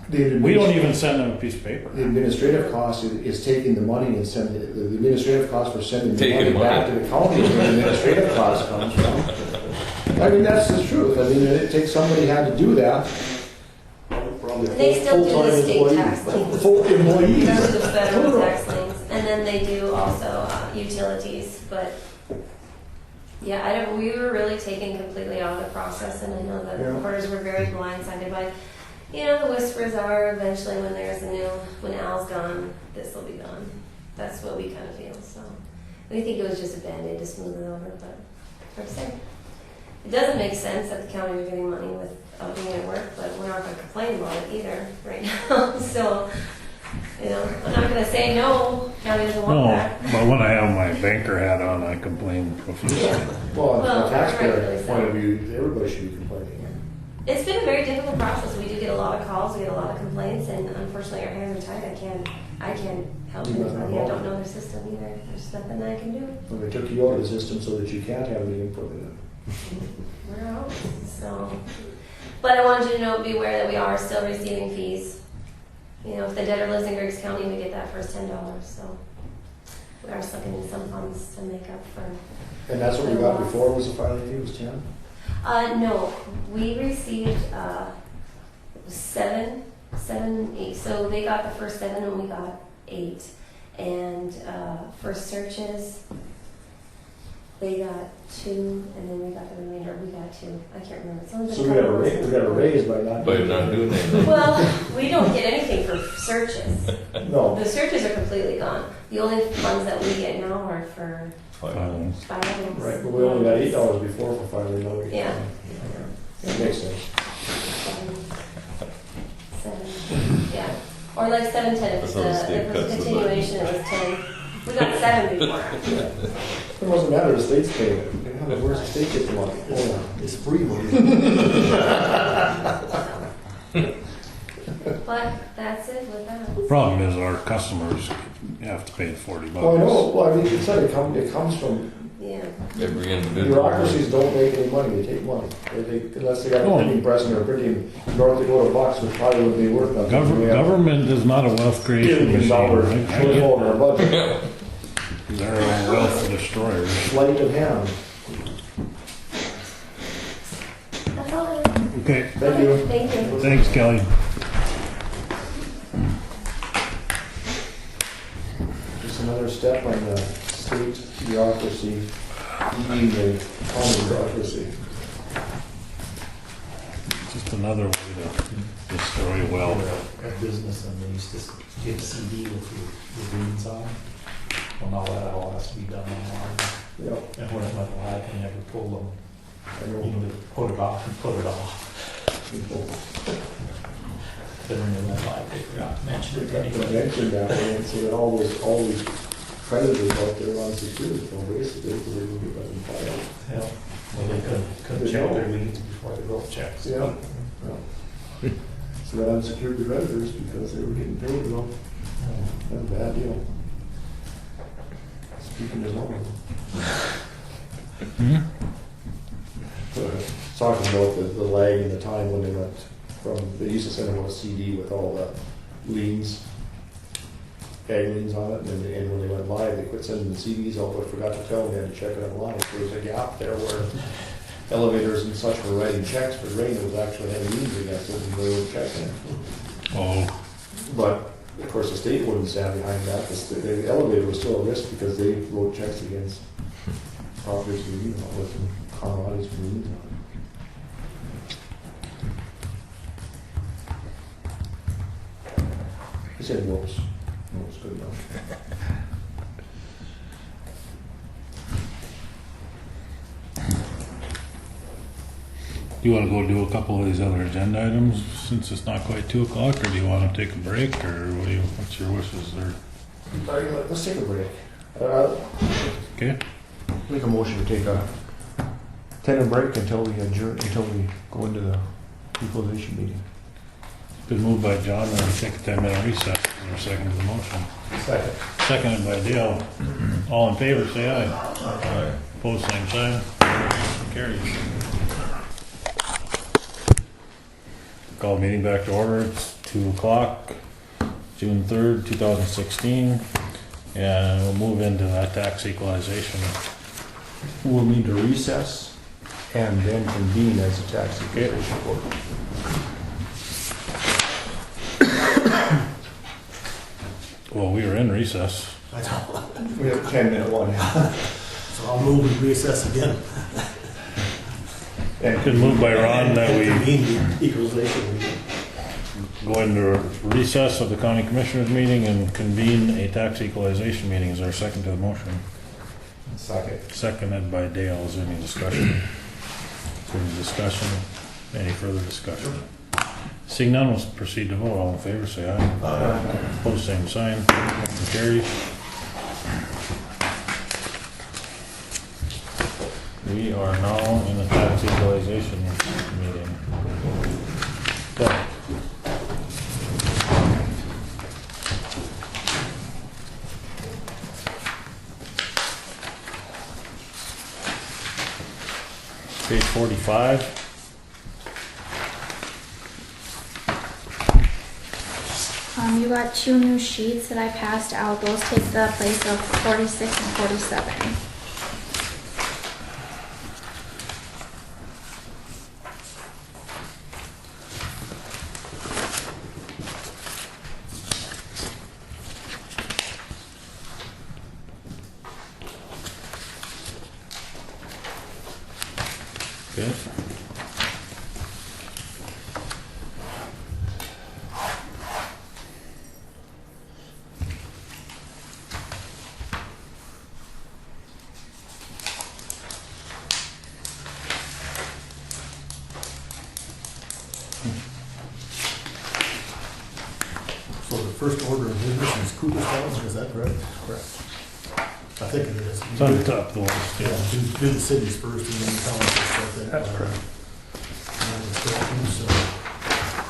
S1: We don't even send them a piece of paper.
S4: The administrative cost is taking the money and sending, the administrative cost for sending the
S5: Taking
S4: money back to the county is where the administrative cost comes from. I mean, that's the truth. I mean, it takes somebody had to do that. Probably a
S10: They still do the
S4: full-time
S10: state
S4: employee.
S10: tax liens.
S4: Full employees.
S10: Those are the federal tax liens, and then they do also utilities, but yeah, we were really taken completely out of the process, and I know the
S4: Yeah.
S10: reporters were very blindsided by, you know, the whispers are eventually when Al's gone, this will be gone. That's what we kind of feel, so. We think it was just a Band-Aid to smooth it over, but hard to say. It doesn't make sense that the county is getting money without doing their work, but we're not gonna complain about it either right now, so, you know, I'm not gonna say no, county doesn't want
S1: No,
S10: that.
S1: but when I have my banker hat on, I complain profusely.
S4: Well,
S10: Well,
S4: from a taxpayer
S10: rightly so.
S4: point of view, everybody should be complaining.
S10: It's been a very difficult process. We do get a lot of calls, we get a lot of complaints, and unfortunately our hands are tied. I can't help
S4: Do nothing
S10: anybody. I
S4: about
S10: don't know their system either. There's nothing I can do.
S4: Well, they took you out of the system so that you can't have any input in it.
S10: We're out, so. But I wanted you to know, be aware that we are still receiving fees. You know, if the debtor lives in Griggs County, we get that first $10, so. We are sucking in some funds to make up for.
S4: And that's what we got before, was the filing fee, was 10?
S10: No, we received 7, 8. So they got the first 7 and we got 8. And for searches, They got 2, and then we got the remainder. We got 2. I can't remember. It's only been
S4: So
S10: a
S4: we got
S10: couple months.
S4: we got a raise by not.
S5: But you're not doing anything.
S10: Well, we don't get anything for searches.
S4: No.
S10: The searches are completely gone. The only funds that we get now are for
S1: Filings.
S10: filings.
S4: Right, but we only got $8 before for filing, now we get.
S10: Yeah.
S4: That makes sense.
S10: 7, yeah. Or like 7, 10. If
S5: That's how the state
S10: it was a
S5: cuts the
S10: continuation, it was 10. We got 7 before.
S4: It doesn't matter, the state's paying it. Where's the state get the money? Oh, yeah.
S6: It's free money.
S10: But that's it with that.
S1: Problem is our customers have to pay the $40.
S4: Well, I know, well, I mean, it's like it comes from,
S10: Yeah.
S5: Every individual.
S4: bureaucracies don't make any money, they take money. Unless they got a printing press and they're printing North Dakota bucks, which probably would be worth nothing. We have
S1: Government is not a wealth creation
S4: $1 billion
S1: machine. I get
S4: shortfall in our budget.
S1: they're a wealth destroyers.
S4: Sleight of hand.
S10: That's all I have.
S1: Okay,
S4: Thank you.
S10: Thank you.
S1: thanks, Kelly.
S4: Just another step on the state bureaucracy, eating the county bureaucracy.
S1: Just another way to destroy wealth.
S6: A business and they used to get a CD with your liens on. Well, now that all has to be done online.
S4: Yep,
S6: And when it went live, I never pulled them.
S4: I
S6: You
S4: know.
S6: know, they put it off and put it off. Then when it went live, they forgot to mention it
S4: I
S6: anyway.
S4: mentioned that, and so that all these creditors out there on security, so basically, they didn't get them filed.
S6: Hell, well, they couldn't check their liens before they wrote checks.
S4: Yeah. So that unsecured creditors because they were getting paid, well, that's a bad deal. Speaking of loan. Talking about the lag in the time when they went from, they used to send them a CD with all the liens, ag liens on it, and when they went live, they quit sending the CDs out, but forgot to tell them they had to check it online. So there was a gap there where elevators and such were writing checks for rain that was actually having liens against it, and they were checking it.
S1: Oh,
S4: But, of course, the state wouldn't stand behind that. The elevator was still a risk because they wrote checks against properties with, with commodities for liens on it. I said whoops. No, it's good enough.
S1: you wanna go do a couple of these other agenda items since it's not quite 2 o'clock, or do you wanna take a break, or what's your wishes there?
S4: Let's take a break.
S1: Okay,
S3: Make a motion to take a 10-minute break until we adjourn, until we go into the equalization meeting.
S1: been moved by John, and we take a 10-minute recess. Is there a second to the motion?
S6: Second.
S1: Seconded by Dale. All in favor, say aye. Aye. Opposed, same sign. Motion carries. Call the meeting back to order. It's 2 o'clock, June 3rd, 2016. And we'll move into that tax equalization.
S3: We'll need to recess and then convene as a tax equalization board.
S1: Well, we were in recess.
S6: I know.
S4: We have a 10-minute one.
S6: So I'll move and recess again.
S1: Been moved by Ron that we
S6: Convene the equalization meeting.
S1: go into recess of the county commissioners meeting and convene a tax equalization meeting. Is there a second to the motion?
S6: Second.
S1: Seconded by Dale. Is there any discussion? Is there any discussion? Any further discussion? Seeing none, we'll proceed to vote. All in favor, say aye. Aye. Opposed, same sign. Motion carries. We are now in the tax equalization meeting. Okay. Page 45.
S7: You got 2 new sheets that I passed out. Those take the place of 46 and 47.
S1: Okay.
S11: So the first order of business is Cooperstown, is that correct? Correct. I think it is.
S1: It's on the top of the list,
S11: Yeah,
S1: yeah.
S11: do the cities first and then tell us, I think.
S3: That's correct.
S11: So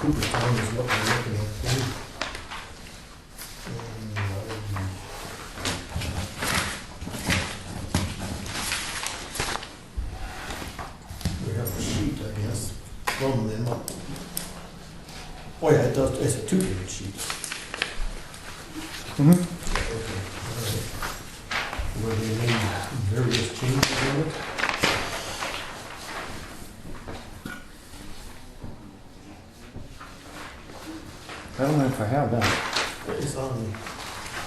S11: Cooperstown is what we're looking at. We have a sheet, I guess, from them. Oh yeah, it does, it's a two-page sheet.
S3: Mhm.
S11: Okay, all right. Where they made various changes on it.
S3: I don't know if I have that.
S11: It's on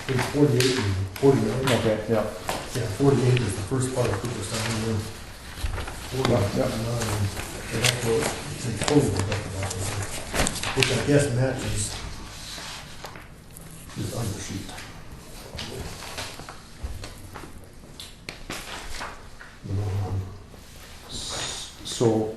S11: page 48 and 49.
S3: Okay, yeah.
S11: Yeah, 48 is the first part of Cooperstown, and then 49, and that's what it's in total, which I guess matches this other sheet.
S3: So,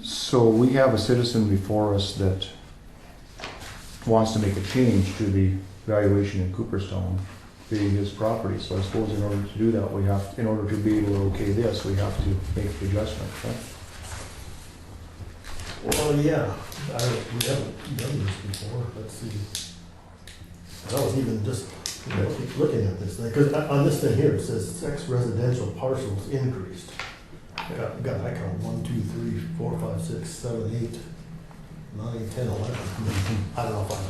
S3: so we have a citizen before us that wants to make a change to the valuation in Cooperstown, being his property. So I suppose in order to do that, we have, in order to be able to okay this, we have to make the adjustment, right?
S11: Well, yeah, we haven't done this before, let's see. I was even just looking at this thing, because on this thing here, it says 6 residential parcels increased. Got, I count 1, 2, 3, 4, 5, 6, 7, 8, 9, 10, 11. I don't know if I'm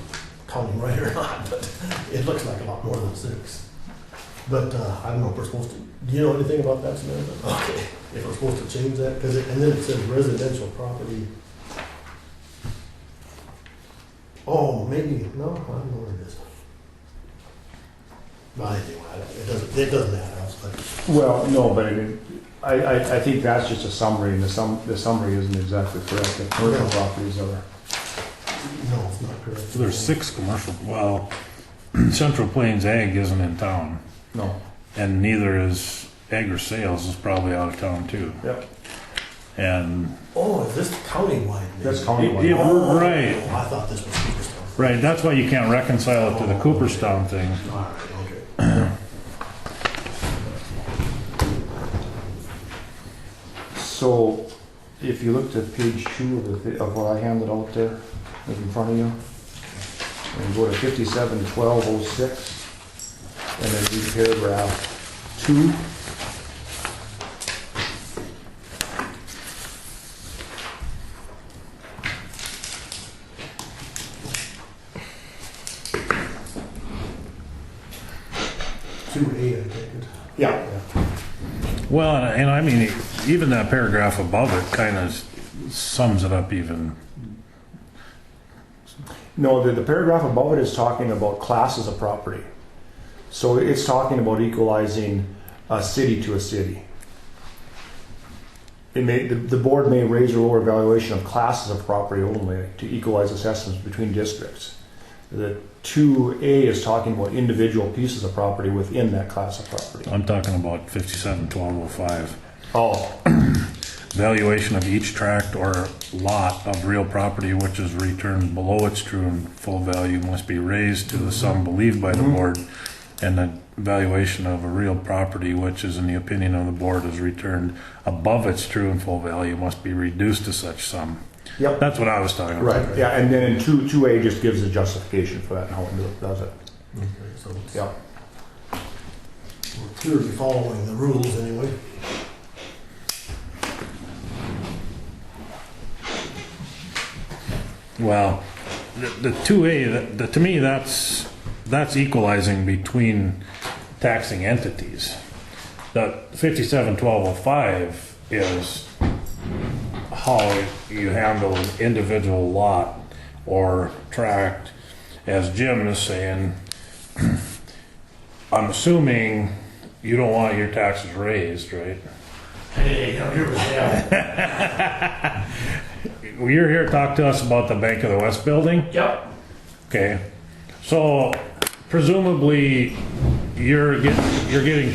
S11: counting right or not, but it looks like a lot more than 6. But I don't know if we're supposed to, do you know anything about that, Samantha? Okay, if we're supposed to change that, because and then it says residential property. Oh, maybe, no, I don't know where it is. Well, anyway, it doesn't matter, I was like.
S3: Well, no, but I mean, I think that's just a summary, and the summary isn't exactly correct. The commercial properties are,
S11: No, it's not correct.
S1: So there's 6 commercial, well, Central Plains Ag isn't in town,
S3: no.
S1: and neither is Agri Sales is probably out of town too.
S3: Yep.
S1: And,
S11: Oh, is this countywide? maybe?
S3: That's countywide.
S1: Yeah,
S11: Oh,
S1: right.
S11: I thought this was Cooperstown.
S1: right, that's why you can't reconcile it to the Cooperstown thing.
S11: All right, okay.
S3: So, if you looked at page 2 of what I handed out there, is in front of you, and go to 571206, and then read paragraph 2.
S11: I take it.
S3: Yeah.
S1: Well, and I mean, even that paragraph above it kind of sums it up even.
S3: No, the paragraph above it is talking about classes of property. So it's talking about equalizing a city to a city. The board may raise or lower valuation of classes of property only to equalize assessments between districts. The 2A is talking about individual pieces of property within that class of property.
S1: I'm talking about 571205.
S3: Oh,
S1: Valuation of each tract or lot of real property which is returned below its true and full value must be raised to the sum believed by the board, and the valuation of a real property which is in the opinion of the board is returned above its true and full value must be reduced to such sum.
S3: yep.
S1: That's what I was talking about.
S3: Right, yeah, and then in 2A just gives a justification for that and how it does it.
S11: Okay, so it's,
S3: Yeah.
S11: we're clearly following the rules anyway.
S1: Well, the 2A, to me, that's equalizing between taxing entities. The 571205 is how you handle an individual lot or tract, as Jim is saying, I'm assuming you don't want your taxes raised, right?
S12: Hey, I'm here with him.
S1: Well, you're here to talk to us about the Bank of the West building?
S12: Yep.
S1: Okay, so presumably you're getting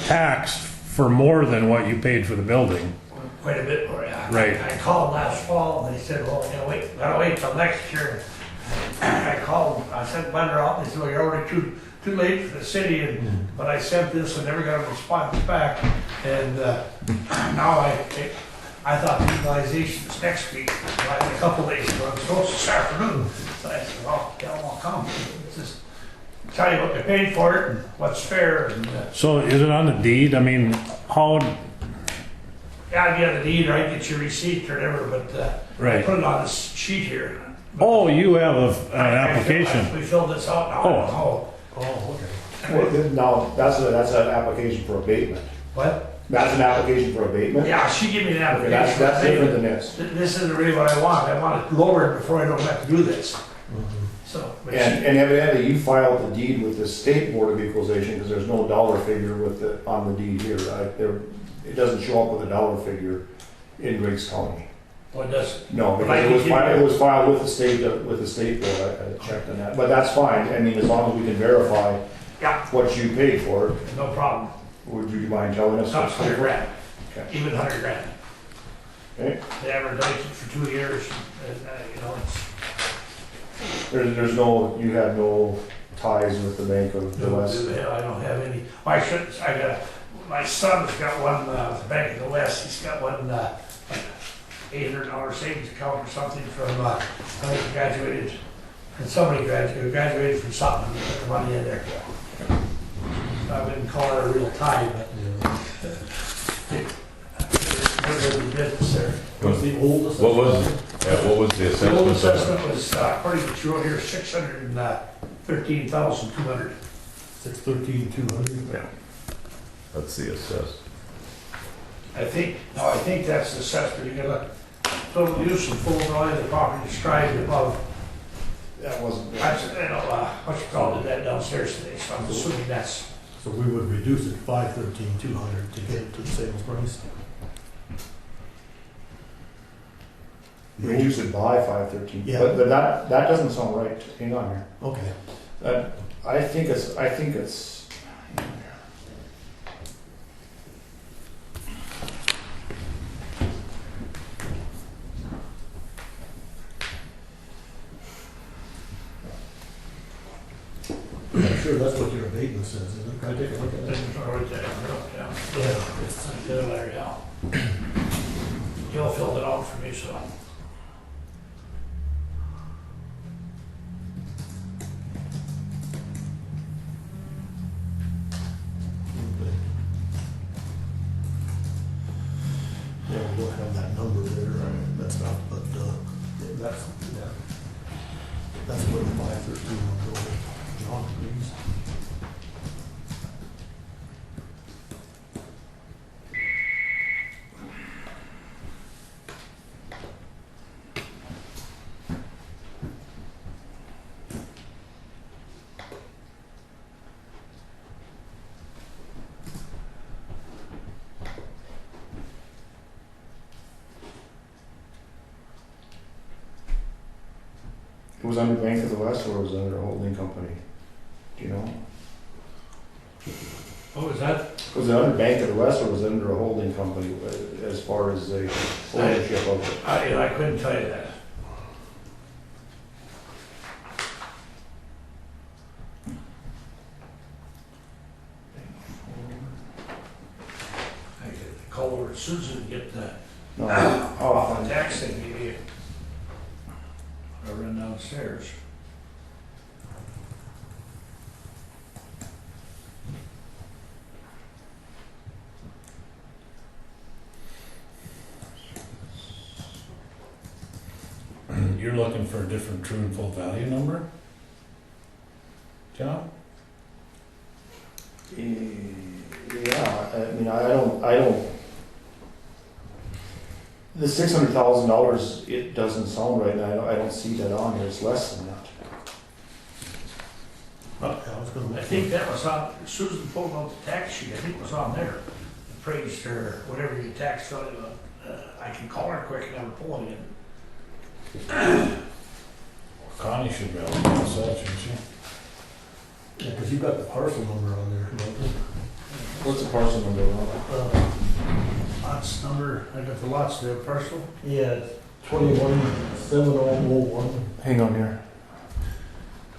S1: taxed for more than what you paid for the building.
S12: Quite a bit more, yeah.
S1: Right.
S12: I called last fall and they said, well, gotta wait till next year. I called, I sent Bender out and they said, well, you're already too late for the city, but I sent this and never got a response back. And now I thought the utilization was next week, like a couple days ago, it was supposed to this afternoon. So I said, well, I'll come. Just tell you what they paid for it and what's fair. And,
S1: So is it on the deed? I mean, how,
S12: gotta get the deed, right, get your receipt or whatever, but I
S1: right.
S12: put it on this sheet here.
S1: Oh, you have an application.
S12: We filled this out now.
S1: Oh.
S12: Oh, okay.
S4: Well, now, that's an application for abatement.
S12: What?
S4: That's an application for abatement?
S12: Yeah, she gave me an
S4: Okay,
S12: application.
S4: that's different than this.
S12: This isn't really what I want. I want it lowered before I don't have to do this. So, but
S4: And evidently, you filed the deed with the state board of equalization, because there's no dollar figure on the deed here. It doesn't show up with a dollar figure in Griggs County.
S12: what does,
S4: No,
S12: But I
S4: because
S12: can give
S4: it was filed with the state board, I checked on that. But that's fine, I mean, as long as we can verify
S12: yeah,
S4: what you paid for it,
S12: no problem.
S4: would you mind telling us?
S12: Costs 100 grand,
S4: Okay.
S12: even 100 grand.
S4: Okay.
S12: They advertised it for 2 years, and, you know, it's,
S4: You had no ties with the Bank of the West?
S12: I don't have any, I shouldn't, my son's got one, the Bank of the West, he's got one, like $800 savings account or something from, I think he graduated, and somebody graduated from something, and put the money in there. I wouldn't call it a real tie, but there's a business there.
S11: What's the oldest?
S5: What was the
S12: The old
S5: assessment?
S12: assessment was, according to what you wrote here, 613,200.
S11: 613,200.
S5: Yeah. That's the assessed.
S12: I think that's the assessment, you gotta, total use and full value of the property described above.
S4: That wasn't.
S12: I what you call it, that downstairs today, so I'm assuming that's,
S11: So we would reduce it 513,200 to get it to the sales price.
S4: Reduce it by 513.
S11: Yeah.
S4: But that doesn't sound right. Hang on here.
S11: Okay.
S4: I think it's.
S11: I'm sure that's what your abatement says, isn't it? Can I take a look at that?
S12: right there, yeah.
S11: Yeah.
S12: It's there, yeah. Joe filled it out for me, so.
S11: Yeah, we don't have that number there, that's not, but, yeah. That's where the 513 will go, John agrees.
S4: It was under Bank of the West or it was under a holding company? Do you know?
S12: What was that?
S4: Was it under Bank of the West or was it under a holding company as far as the ownership of it?
S12: I couldn't tell you that. I could call over to Susan and get the,
S4: No.
S12: off the tax thing, maybe. Or run downstairs.
S1: You're looking for a different true and full value number? John?
S4: Yeah, I mean, I don't,
S3: The $600,000, it doesn't sound right, and I don't see that on here, it's less than that.
S11: I was gonna
S12: I think that was on, Susan pulled out the tax sheet, I think it was on there. Appraised or whatever your tax, I can call her quick and have her pull it in.
S1: Connie should be able to pass that, shouldn't she?
S11: Yeah, because you've got the parcel number on there, don't you?
S4: What's the parcel number on
S12: Lots number, I got the lots there, parcel.
S11: Yeah, 217001.
S3: Hang on here.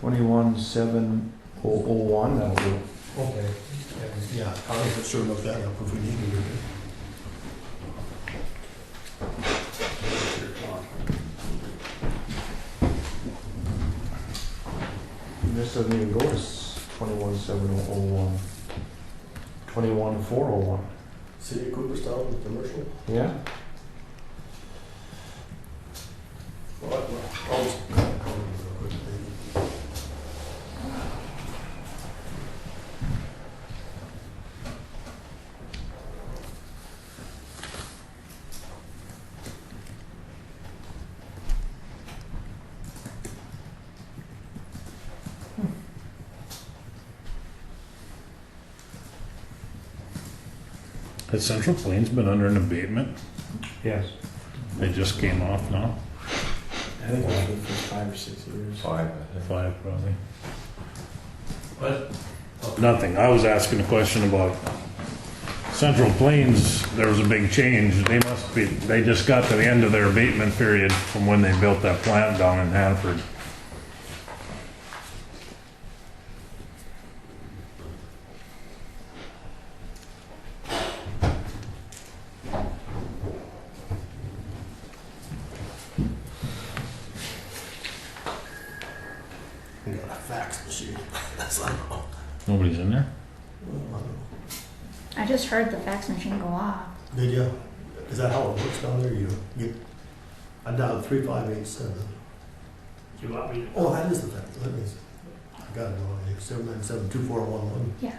S3: 217001, that'll do.
S11: Okay. Yeah, Connie could sure look that up if we need to.
S3: This doesn't even go to 217001. 21401.
S11: City of Cooperstown, commercial.
S3: Yeah?
S11: Well, I'll just call it real quick, maybe.
S1: Has Central Plains been under an abatement?
S3: Yes.
S1: They just came off now?
S4: I think it's been for 5 or 6 years.
S5: 5,
S1: Five, probably.
S12: But
S1: Nothing. I was asking a question about Central Plains. There was a big change. They just got to the end of their abatement period from when they built that plant down in Hanford.
S11: We got a fax machine. That's not all.
S1: Nobody's in there?
S7: I just heard the fax machine go off.
S11: Did you? Is that how it works down there? I dialed 3587.
S12: do you want me to?
S11: Oh, that is the fax. That is. I got it on here. 797-2411.
S7: Yeah.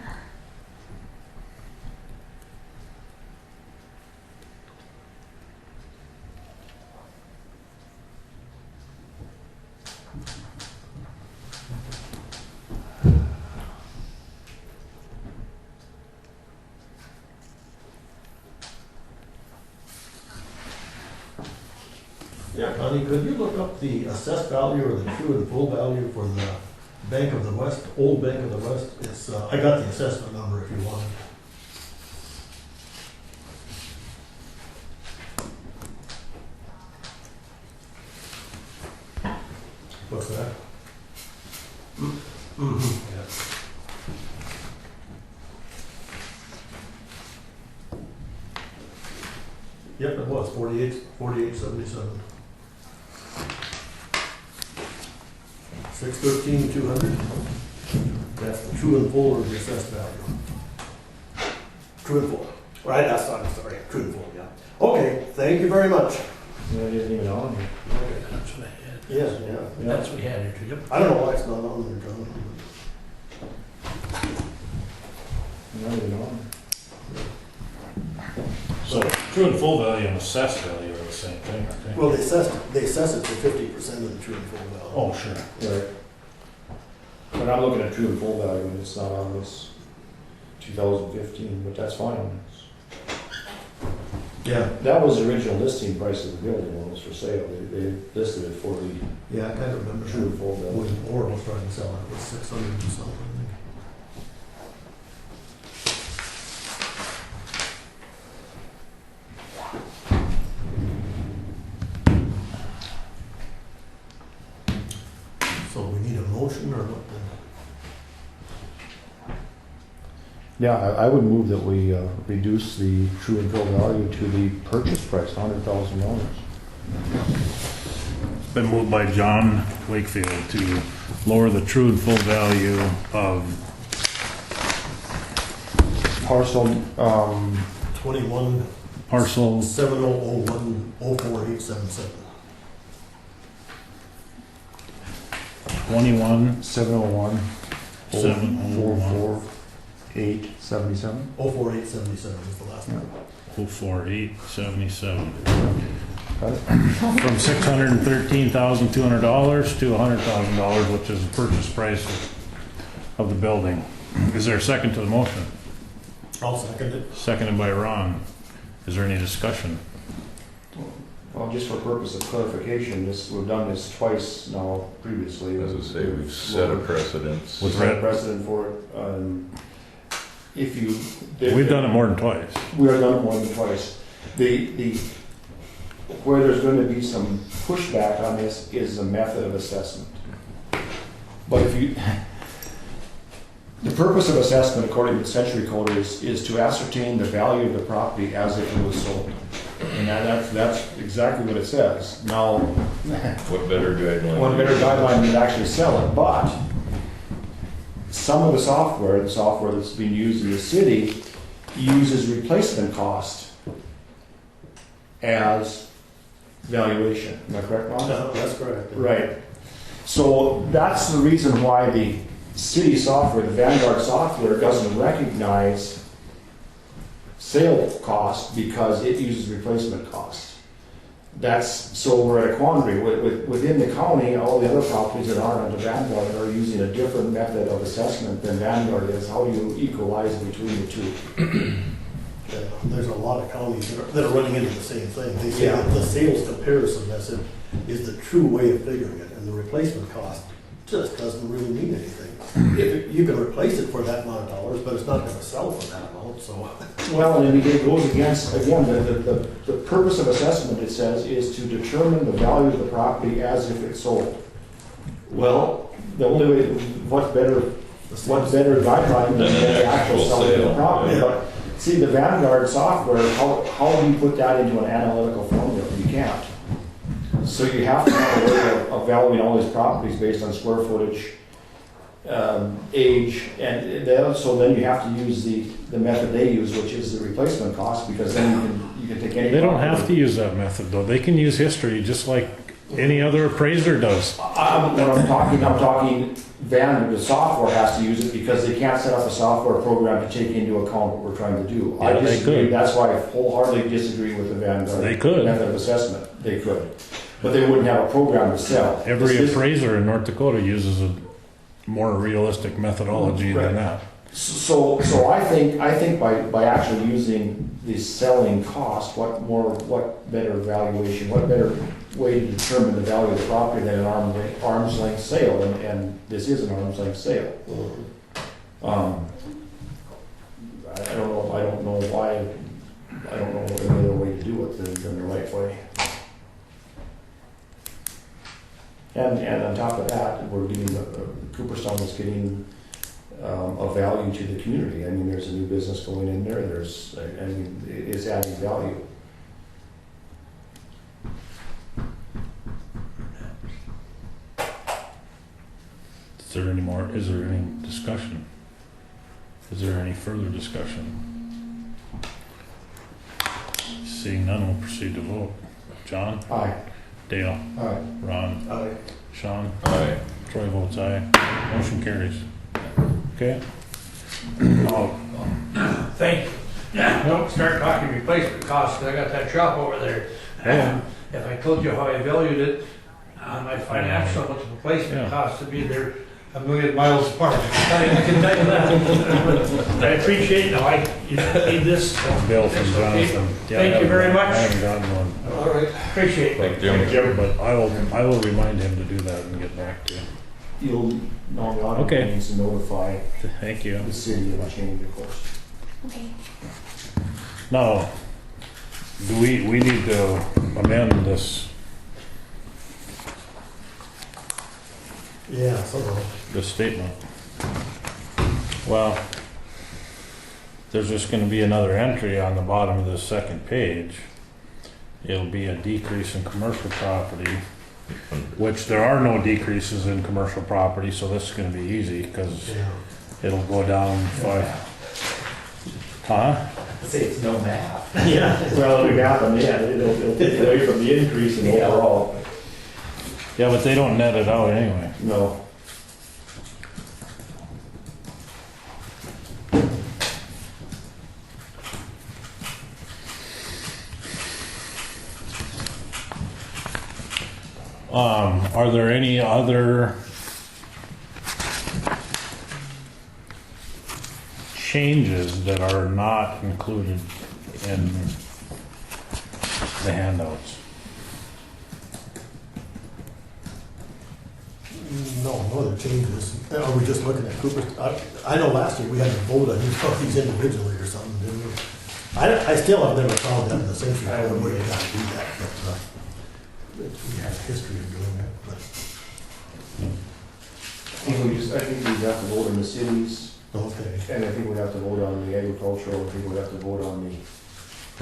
S11: Yeah, Connie, could you look up the assessed value or the true and full value for the Bank of the West, old Bank of the West? It's, I got the assessment number if you want it. What's that? Mm-hmm. Yeah. Yep, it was 4877. 613,200. That's the true and full or the assessed value. True and full. Right, that's not, sorry, true and full, yeah. Okay, thank you very much.
S4: Yeah, it isn't even on here.
S12: That's what I had.
S11: Yeah, yeah.
S12: That's what we had here too. Yep.
S11: I don't know why it's not on there, John.
S4: Not even on
S1: So true and full value and assessed value are the same thing, aren't they?
S11: Well, they assess it for 50% of the true and full value.
S1: Oh, sure.
S4: there. Right. But I'm looking at true and full value, and it's not on this 2015, but that's fine.
S11: Yeah,
S4: That was the original listing price of the building when it was for sale. They listed it for the
S11: yeah, I kind of remember.
S4: true and full value.
S11: When Orr was trying to sell it, it was 600 and something, I think. So we need a motion or what then?
S3: Yeah, I would move that we reduce the true and full value to the purchase price, $100,000.
S1: It's been moved by John Wakefield to lower the true and full value of
S3: Parcel,
S11: 21
S1: parcel
S11: 7001 04877.
S1: 21
S3: 701
S1: 701
S3: 44877.
S11: 04877 is the last
S3: Yeah.
S11: one.
S1: 04877. From $613,200 to $100,000, which is the purchase price of the building. Is there a second to the motion?
S11: I'll second it.
S1: Seconded by Ron. Is there any discussion?
S3: Well, just for purpose of clarification, we've done this twice now previously.
S5: As I say, we've set a precedence.
S1: With
S3: Set a
S1: red,
S3: precedent for it. If you.
S1: we've done it more than twice.
S3: We have done it more than twice. Where there's going to be some pushback on this is the method of assessment. But the purpose of assessment, according to the Century Code, is to ascertain the value of the property as if it was sold. And that's exactly what it says. Now,
S5: What better guideline?
S3: one better guideline than actually sell it, but some of the software that's being used in the city uses replacement cost as valuation. Am I correct, Ron?
S11: No, that's correct.
S3: Right. So that's the reason why the city software, the Vanguard software, doesn't recognize sale cost because it uses replacement cost. So we're at a quandary. Within the county, all the other properties that aren't under Vanguard are using a different method of assessment than Vanguard is. How do you equalize between the two?
S11: Yeah, there's a lot of counties that are running into the same thing. They say that the sales comparison method is the true way of figuring it, and the replacement cost just doesn't really mean anything. If you can replace it for that amount of dollars, but it's not going to sell for that amount, so.
S3: Well, and it goes against, again, the purpose of assessment, it says, is to determine the value of the property as if it's sold. Well, the only way, what's better guideline than the actual selling of the property?
S5: Yeah.
S3: But see, the Vanguard software, how do you put that into an analytical formula? You can't. So you have to have a way of valuing all these properties based on square footage, age, and so then you have to use the method they use, which is the replacement cost, because then you can take any.
S1: They don't have to use that method though. They can use history just like any other appraiser does.
S3: When I'm talking Vanguard, the software has to use it because they can't set up a software program to take into account what we're trying to do.
S1: Yeah,
S3: I
S1: they
S3: disagree.
S1: could.
S3: That's why I wholeheartedly disagree with the Vanguard
S1: They could.
S3: method of assessment. They could. But they wouldn't have a program to sell.
S1: Every appraiser in North Dakota uses a more realistic methodology than that.
S3: So I think by actually using the selling cost, what better valuation, what better way to determine the value of the property than an arm's length sale, and this is an arm's length sale. I don't know any other way to do it than the right way. And on top of that, we're getting Cooperstown is getting a value to the community. I mean, there's a new business going in there. It's adding value.
S1: Is there any discussion? Is there any further discussion? Seeing none, we'll proceed to vote. John?
S3: Aye.
S1: Dale?
S3: Aye.
S1: Ron?
S11: Aye.
S1: Sean?
S5: Aye.
S1: Troy votes aye. Motion carries. Okay?
S12: Thank you. Don't start talking replacement costs, 'cause I got that shop over there.
S1: Yeah.
S12: If I told you how I valued it on my financial, what the replacement
S1: Yeah.
S12: cost to be there a million miles apart. I can tell you that. I appreciate, no, you need this.
S1: Bill from Jonathan. Yeah,
S12: Thank you very much.
S1: I haven't gotten one.
S12: All right. Appreciate it.
S5: Thank Jim.
S1: But I will remind him to do that and get back to you.
S3: The auditor
S1: Okay.
S3: needs to notify
S1: Thank you.
S3: the city of a change, of course.
S7: Okay.
S1: Now, do we need to amend this
S11: Yeah, somehow.
S1: statement? Well, there's just gonna be another entry on the bottom of the second page. It'll be a decrease in commercial property, which there are no decreases in commercial property, so this is gonna be easy, cause
S11: Yeah.
S1: it'll go down 5. Huh?
S6: Say it's no math.
S11: Yeah.
S3: Well, it'll happen, yeah. It'll take away from the increase in overall.
S1: Yeah, but they don't net it out anyway.
S3: No.
S1: Are there any other changes that are not included in the handouts?
S11: No other changes. Are we just looking at Cooper? I know last year we had to vote on each of these individually or something, didn't we? I still have never found that in the century code where you gotta do that, but we have a history of doing that, but.
S3: I think we have to vote on the cities,
S11: Okay.
S3: and I think we have to vote on the agricultural, I think we have to vote on the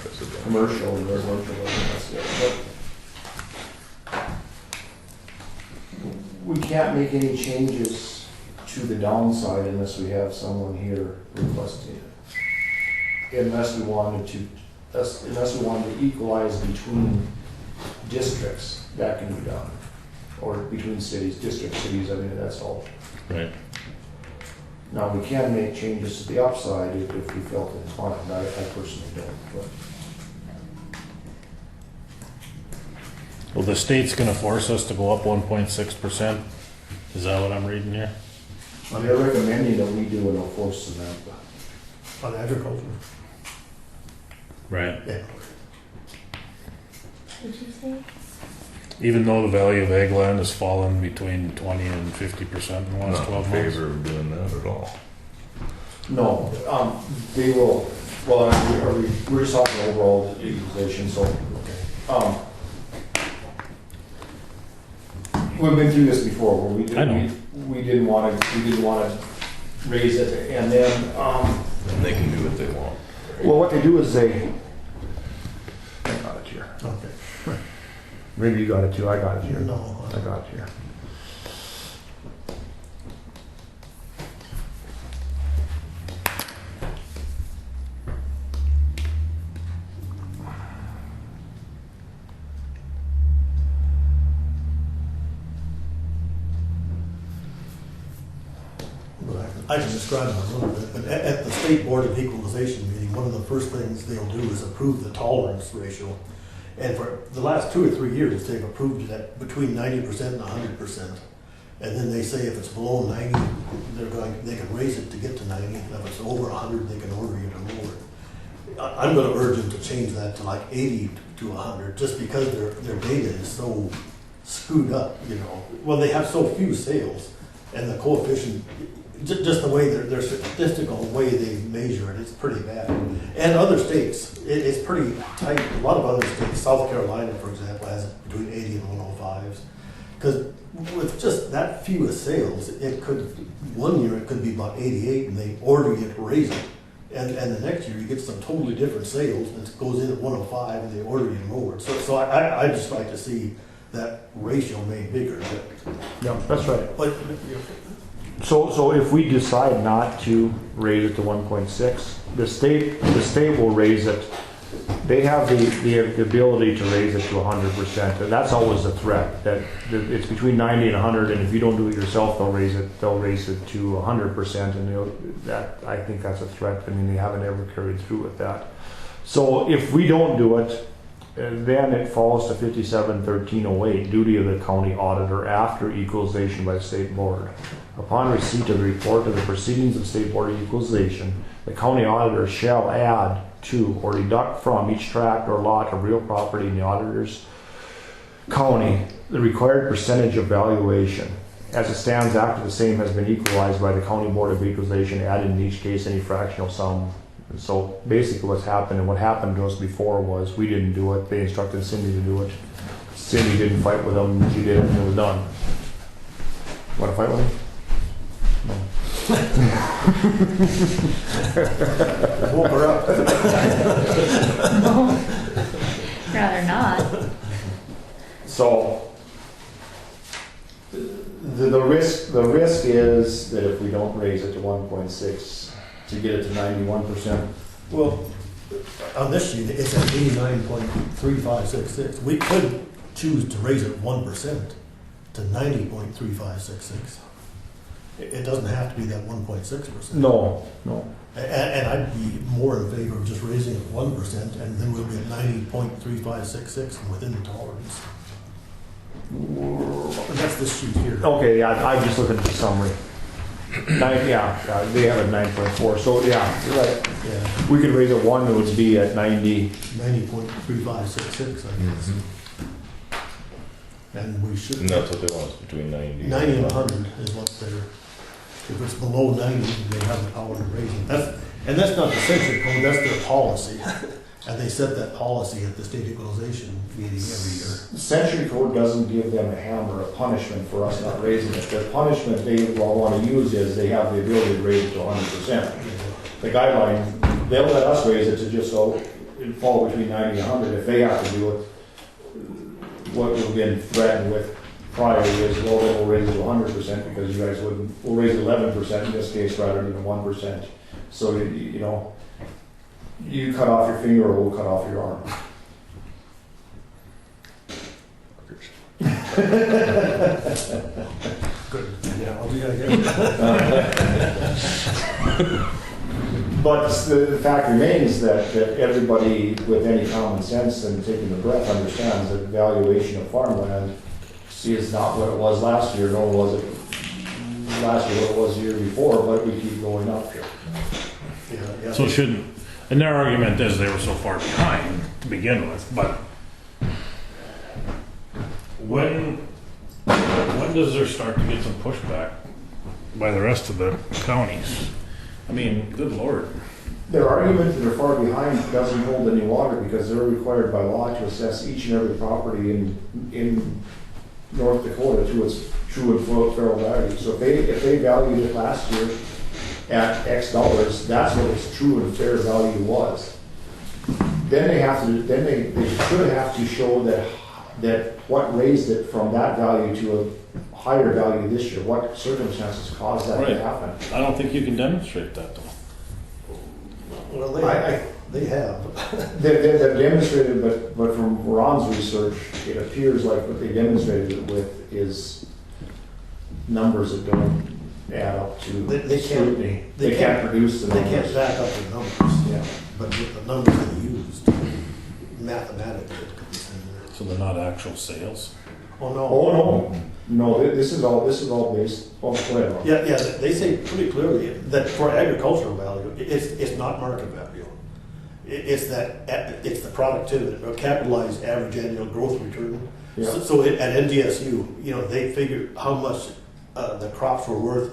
S5: Residential.
S3: commercial and residential, I think that's it. But we can't make any changes to the downside unless we have someone here requesting it. Unless we wanted to equalize between districts, that can be done. Or between cities, cities, I mean, that's all.
S1: Right.
S3: Now, we can make changes to the upside if we felt inclined. I personally don't, but.
S1: Well, the state's gonna force us to go up 1.6%. Is that what I'm reading here?
S3: They're recommending that we do an force cement.
S11: On agriculture?
S1: Right.
S11: Yeah.
S7: Did you say?
S1: Even though the value of ag land has fallen between 20 and 50% in the last
S5: Not in
S1: 12 months.
S5: favor of doing that at all.
S3: No, they will, well, we're just talking overall utilization, so, we've been through this before, where
S1: I know.
S3: we didn't want to raise it, and then,
S5: And they can do what they want.
S3: well, what they do is I got it here.
S11: Okay.
S3: Maybe you got it too, I got it here.
S11: No.
S3: I got it here.
S11: I can describe it a little bit, but at the State Board of Equalization meeting, one of the first things they'll do is approve the tolerance ratio. And for the last 2 or 3 years, they've approved it at between 90% and 100%. And then they say if it's below 90, they can raise it to get to 90. And if it's over 100, they can order you to lower it. I'm going to urge them to change that to like 80 to 100, just because their data is so screwed up, you know. Well, they have so few sales, and the coefficient, just the way their statistical way they measure it, it's pretty bad. And other states, it's pretty tight. A lot of other states, South Carolina, for example, has it between 80 and 105s. Because with just that few sales, it could, one year it could be about 88, and they order you to raise it. And the next year you get some totally different sales, and it goes in at 105, and they order you lower. So I just like to see that ratio made bigger.
S3: Yeah, that's right.
S11: But
S3: So if we decide not to raise it to 1.6, the state will raise it. They have the ability to raise it to 100%, and that's always a threat, that it's between 90 and 100, and if you don't do it yourself, they'll raise it to 100%, and that, I think that's a threat. I mean, they haven't ever carried through with that. So if we don't do it, then it falls to 57-1308, duty of the county auditor after equalization by the state board. Upon receipt of the report of the proceedings of State Board of Equalization, the county auditor shall add to or deduct from each tract or lot of real property in the auditor's county the required percentage of valuation. As it stands after the same has been equalized by the County Board of Equalization, added in each case any fractional sum. And so basically what's happened, and what happened to us before, was we didn't do it. They instructed Cindy to do it. Cindy didn't fight with them. She did it, and it was done. Want to fight with him?
S11: woke her up.
S7: No. Rather not.
S3: So the risk is that if we don't raise it to 1.6 to get it to 91%.
S11: Well, on this sheet, it's at 89.3566. We could choose to raise it 1% to 90.3566. It doesn't have to be that 1.6%.
S3: No.
S11: And I'd be more in favor of just raising it 1%, and then we'll be at 90.3566 and within the tolerance. That's this sheet here.
S3: Okay, yeah, I'm just looking at the summary. They have it 9.4, so yeah, you're right.
S11: Yeah,
S3: We could raise it 1, it would be at 90.
S11: 90.3566, I guess. And we should.
S5: And that's what they want, is between 90.
S11: 90 and 100 is what they're, if it's below 90, they have the power to raise it. And that's not the century code, that's their policy. And they set that policy at the state equalization meeting every year.
S4: Century Code doesn't give them a hammer, a punishment for us not raising it. The punishment they will want to use is they have the ability to raise it to 100%. The guideline, they'll let us raise it to just so it fall between 90 and 100. If they have to do it, what we've been threatened with prior is, well, then we'll raise it to 100% because you guys wouldn't, we'll raise 11% in this case rather than 1%. So, you know, you cut off your finger or we'll cut off your arm.
S11: Good. Yeah, I'll do that again.
S4: But the fact remains that everybody with any common sense and taking the breath understands that valuation of farmland is not what it was last year, nor was it last year what it was the year before, but we keep going up here.
S11: Yeah.
S1: So shouldn't, and their argument is they were so far behind to begin with, but when does there start to get some pushback by the rest of the counties? I mean, good Lord.
S4: Their argument that they're far behind doesn't hold any water because they're required by law to assess each and every property in North Dakota to its true and full fair value. So if they valued it last year at X dollars, that's what its true and fair value was. Then they should have to show that what raised it from that value to a higher value this year, what circumstances caused that to happen.
S1: I don't think you can demonstrate that though.
S11: Well, they have.
S4: They've demonstrated, but from Ron's research, it appears like what they demonstrated it with is numbers that don't add up to
S11: They
S4: scrutiny.
S11: can't-
S4: They can't produce the
S11: They
S4: numbers.
S11: can't back up the numbers.
S4: Yeah.
S11: But with the numbers they used, mathematically, it could be similar.
S1: So they're not actual sales?
S11: Oh, no.
S4: Oh, no, this is all based, oh, go ahead, Ron.
S11: Yeah, they say pretty clearly that for agricultural value, it's not market value. It's the productivity, or capitalized average annual growth return.
S4: Yeah.
S11: So at NDSU, you know, they figure how much the crops were worth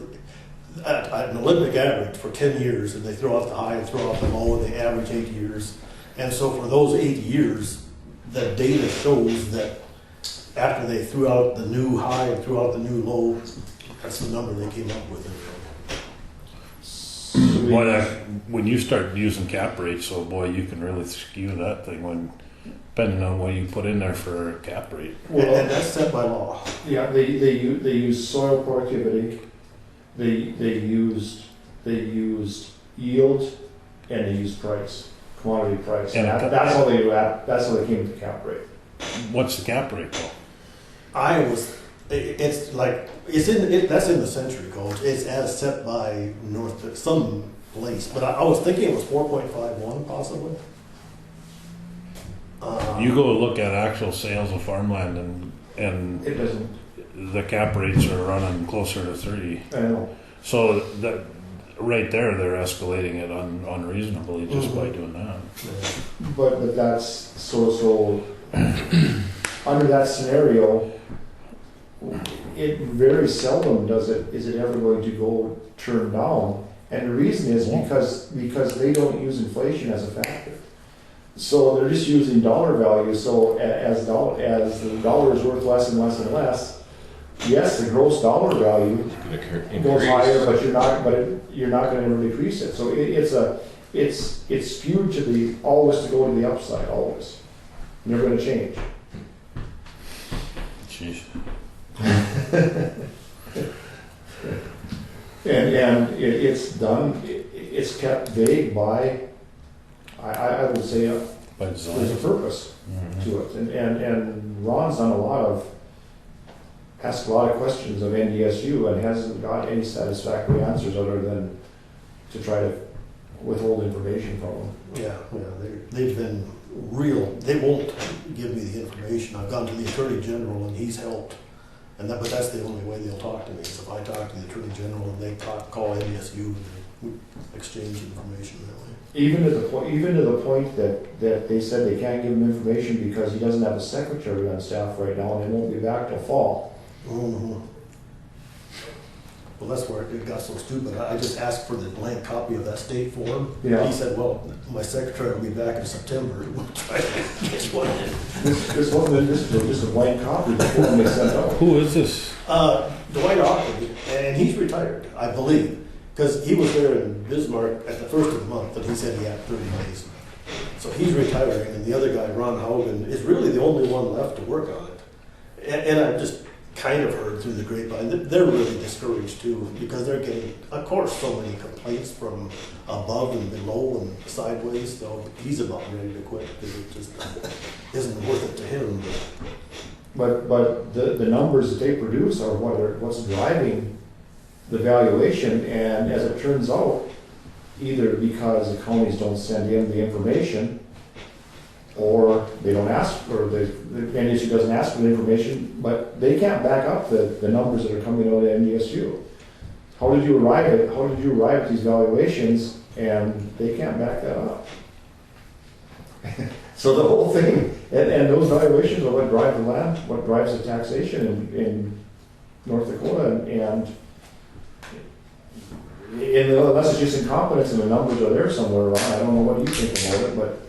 S11: at an Olympic average for 10 years, and they throw out the high and throw out the low, and they average 8 years. And so for those 8 years, the data shows that after they threw out the new high and threw out the new low, that's the number they came up with.
S1: When you start using cap rates, so boy, you can really skew that thing when, depending on what you put in there for a cap rate.
S11: And that's set by law.
S4: Yeah, they use soil productivity, they used yield, and they used price, commodity price.
S1: And
S4: That's how they came to the cap rate.
S1: What's the cap rate though?
S11: It's like, that's in the century code. It's as set by some place, but I was thinking it was 4.51 possibly.
S1: You go look at actual sales of farmland and
S4: It doesn't,
S1: the cap rates are running closer to 3.
S4: I know.
S1: So that, right there, they're escalating it unreasonably just by doing that.
S4: But that's, so under that scenario, it very seldom is it ever going to go turn down. And the reason is because they don't use inflation as a factor. So they're just using dollar value. So as the dollar is worth less and less and less, yes, the gross dollar value goes higher, but you're not going to decrease it. So it's skewed to always to go to the upside, always. Never going to change.
S1: Jeez.
S4: And it's done. It's kept vague by, I would say,
S1: By
S4: there's a
S1: design.
S4: purpose to it. And Ron's done asked a lot of questions of NDSU and hasn't got any satisfactory answers other than to try to withhold information from them.
S11: Yeah, they've been they won't give me the information. I've gone to the Attorney General and he's helped. But that's the only way they'll talk to me, is if I talk to the Attorney General and they call NDSU and we exchange information that way.
S3: Even to the point that they said they can't give him information because he doesn't have a secretary on staff right now and they won't be back till fall.
S11: Oh, no. Well, that's where it got so stupid. I just asked for the blank copy of that state form.
S3: Yeah.
S11: He said, well, my secretary will be back in September. We'll try to get one in.
S3: This wasn't just a blank copy before they sent out.
S1: Who is this?
S11: Dwight Ockley, and he's retired, I believe, because he was there in Bismarck at the first of the month, and he said he had 30 days. So he's retiring, and the other guy, Ron Haugen, is really the only one left to work on it. And I've just kind of heard through the grapevine that they're really discouraged too, because they're getting, of course, so many complaints from above and below and sideways. So he's about ready to quit because it just isn't worth it to him.
S3: But the numbers that they produce are what's driving the valuation, and as it turns out, either because the counties don't send in the information, or they don't ask, or the NDSU doesn't ask for the information, but they can't back up the numbers that are coming out of NDSU. How did you arrive at these valuations, and they can't back that up? So the whole thing, and those valuations are what drive the land, what drives the taxation in North Dakota, and unless it's just incompetence and the numbers are there somewhere around, I don't know what you think about it, but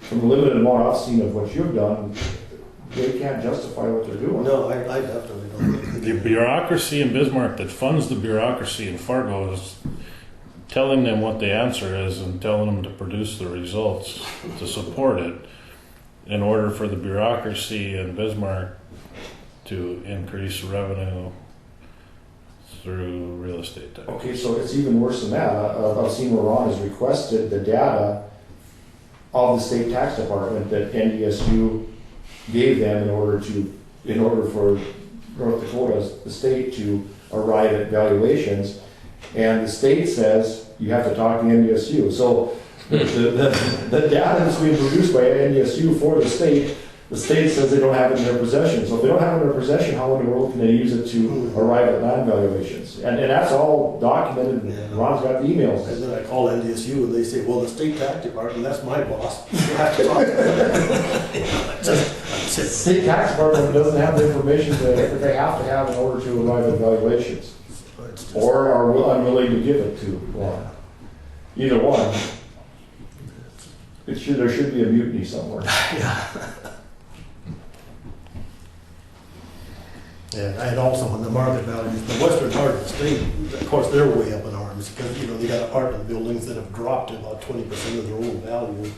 S3: from the limited amount I've seen of what you've done, they can't justify what they're doing.
S11: No, I definitely don't think
S1: The bureaucracy in Bismarck that funds the bureaucracy in Fargo is telling them what the answer is and telling them to produce the results to support it in order for the bureaucracy in Bismarck to increase revenue through real estate tax.
S3: Okay, so it's even worse than that. I've seen where Ron has requested the data of the state tax department that NDSU gave them in order for North Dakota, the state, to arrive at valuations. And the state says you have to talk to NDSU. So the data that's being produced by NDSU for the state says they don't have it in their possession. So if they don't have it in their possession, how in the world can they use it to arrive at land valuations? And that's all documented, and Ron's got the emails.
S11: And then I call NDSU and they say, well, the state tax department, that's my boss. You have to talk to them.
S3: State tax department doesn't have the information that they have to have in order to arrive at valuations, or are unwilling to give it to Ron. Either one. There should be a mutiny somewhere.
S11: And also on the market values, the western part of the state, of course, they're way up in arms because, they got apartment buildings that have dropped to about 20% of their old value,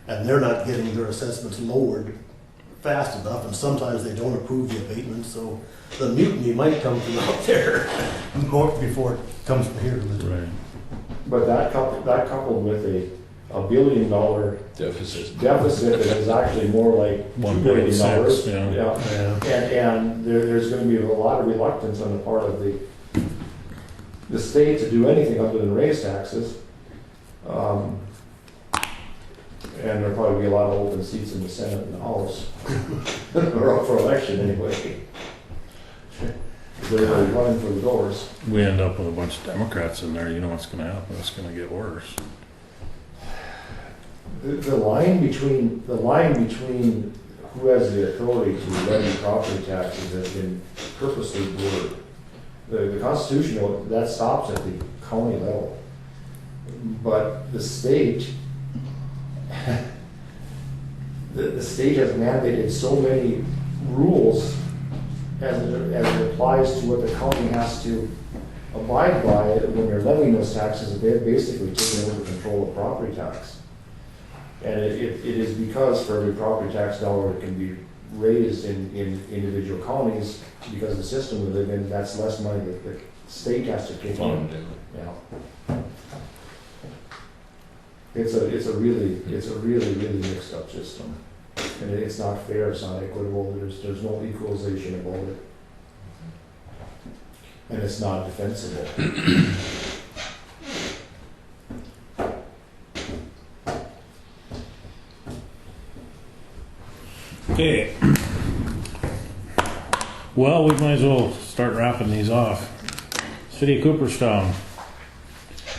S11: and they're not getting their assessments lowered fast enough, and sometimes they don't approve the abatement, so the mutiny might come from out there more before it comes from here.
S1: Right.
S3: But that coupled with a $1 billion
S5: Deficit.
S3: deficit that is actually more like $2 billion.
S1: 1.6, yeah.
S3: Yeah. And there's going to be a lot of reluctance on the part of the state to do anything other than raise taxes. And there'll probably be a lot of open seats in the Senate and the House. Or up for election anyway. They're running for the doors.
S1: We end up with a bunch of Democrats in there, you know what's going to happen. It's going to get worse.
S3: The line between who has the authority to levy property taxes has been purposely blurred. The Constitution, that stops at the county level. But the state, the state has mandated so many rules as it applies to what the county has to abide by when they're levying those taxes, that they've basically taken over control of property tax. And it is because for every property tax dollar that can be raised in individual counties, because of the system we live in, that's less money that the state has to kick in. Yeah. It's a really mixed up system. And it's not fair, it's not equitable, there's no equalization about it. And it's not defensible.
S1: Okay. Well, we might as well start wrapping these off. City of Cooperstown.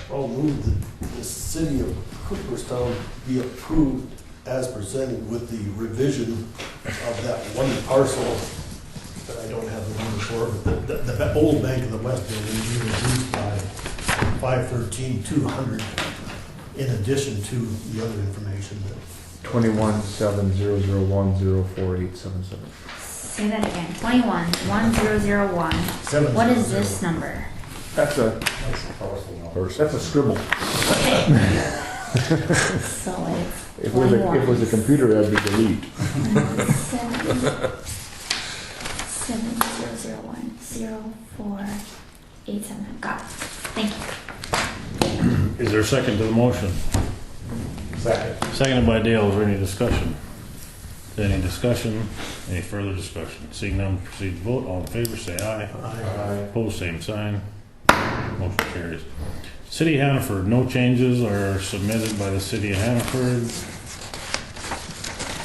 S11: I'll move that the city of Cooperstown be approved as presented with the revision of that one parcel that I don't have the number for, but the old Bank of the West building being reduced by 513,200 in addition to the other information that
S3: 2170010487.
S7: Say that again. 211001. What is this number?
S3: That's a scribble.
S7: So it's
S3: If it was a computer, that'd be delete.
S7: 700104879. Got it. Thank you.
S1: Is there a second to the motion?
S6: Second.
S1: Seconded by Dale. Is there any discussion? Any discussion? Any further discussion? Seeing none, proceed to vote. All in favor, say aye.
S11: I
S1: Opposed, same sign. Motion carries. City of Hannaford, no changes are submitted by the City of Hannaford.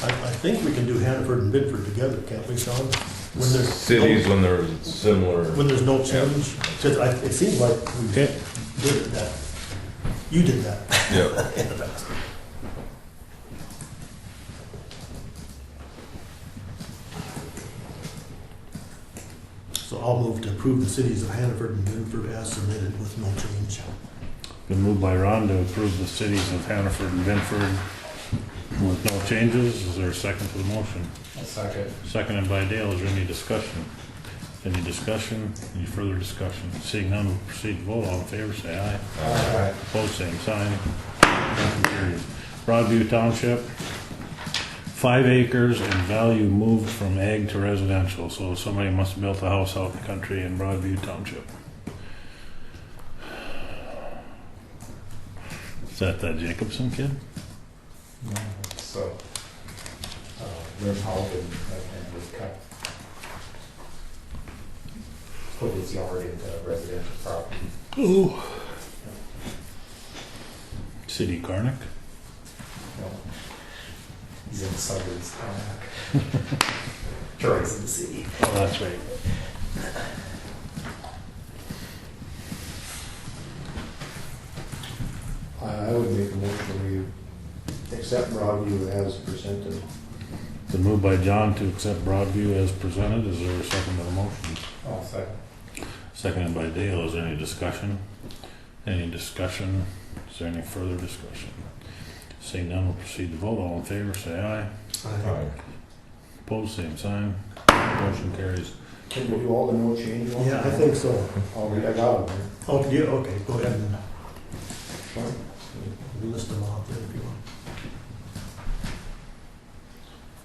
S11: I think we can do Hannaford and Bedford together, can't we, Sean? When there's
S5: Cities, when there's similar.
S11: when there's no change. 'Cause it seems like we
S1: Okay.
S11: did that. You did that
S5: Yeah.
S11: in the past. So I'll move to approve the cities of Hannaford and Bedford as submitted with no change.
S1: Been moved by Ron to approve the cities of Hannaford and Benford with no changes. Is there a second to the motion?
S6: A second.
S1: Seconded by Dale. Is there any discussion? Any discussion? Any further discussion? Seeing none, we'll proceed to vote. All in favor, say aye.
S6: Aye.
S1: Opposed, same sign. Motion carries. Broadview Township, 5 acres and value moved from ag to residential. So somebody must have built a house out in the country in Broadview Township. Is that Jacobson kid?
S6: So, their house and was cut. Put his yard into residential property.
S1: Ooh. City Garnick?
S6: No. He's in suburbs. Troy's in the city.
S1: Oh, that's right.
S4: I would make a motion we accept Broadview as presented.
S1: Been moved by John to accept Broadview as presented. Is there a second to the motion?
S6: Oh, second.
S1: Seconded by Dale. Is there any discussion? Any discussion? Is there any further discussion? Seeing none, we'll proceed to vote. All in favor, say aye.
S5: Aye.
S1: Opposed, same sign. Motion carries.
S4: Can we do all the no change ones?
S11: Yeah, I think so.
S4: I'll read, I got them.
S11: Okay, yeah, okay, go ahead and
S4: Sure.
S11: list them off there if you want.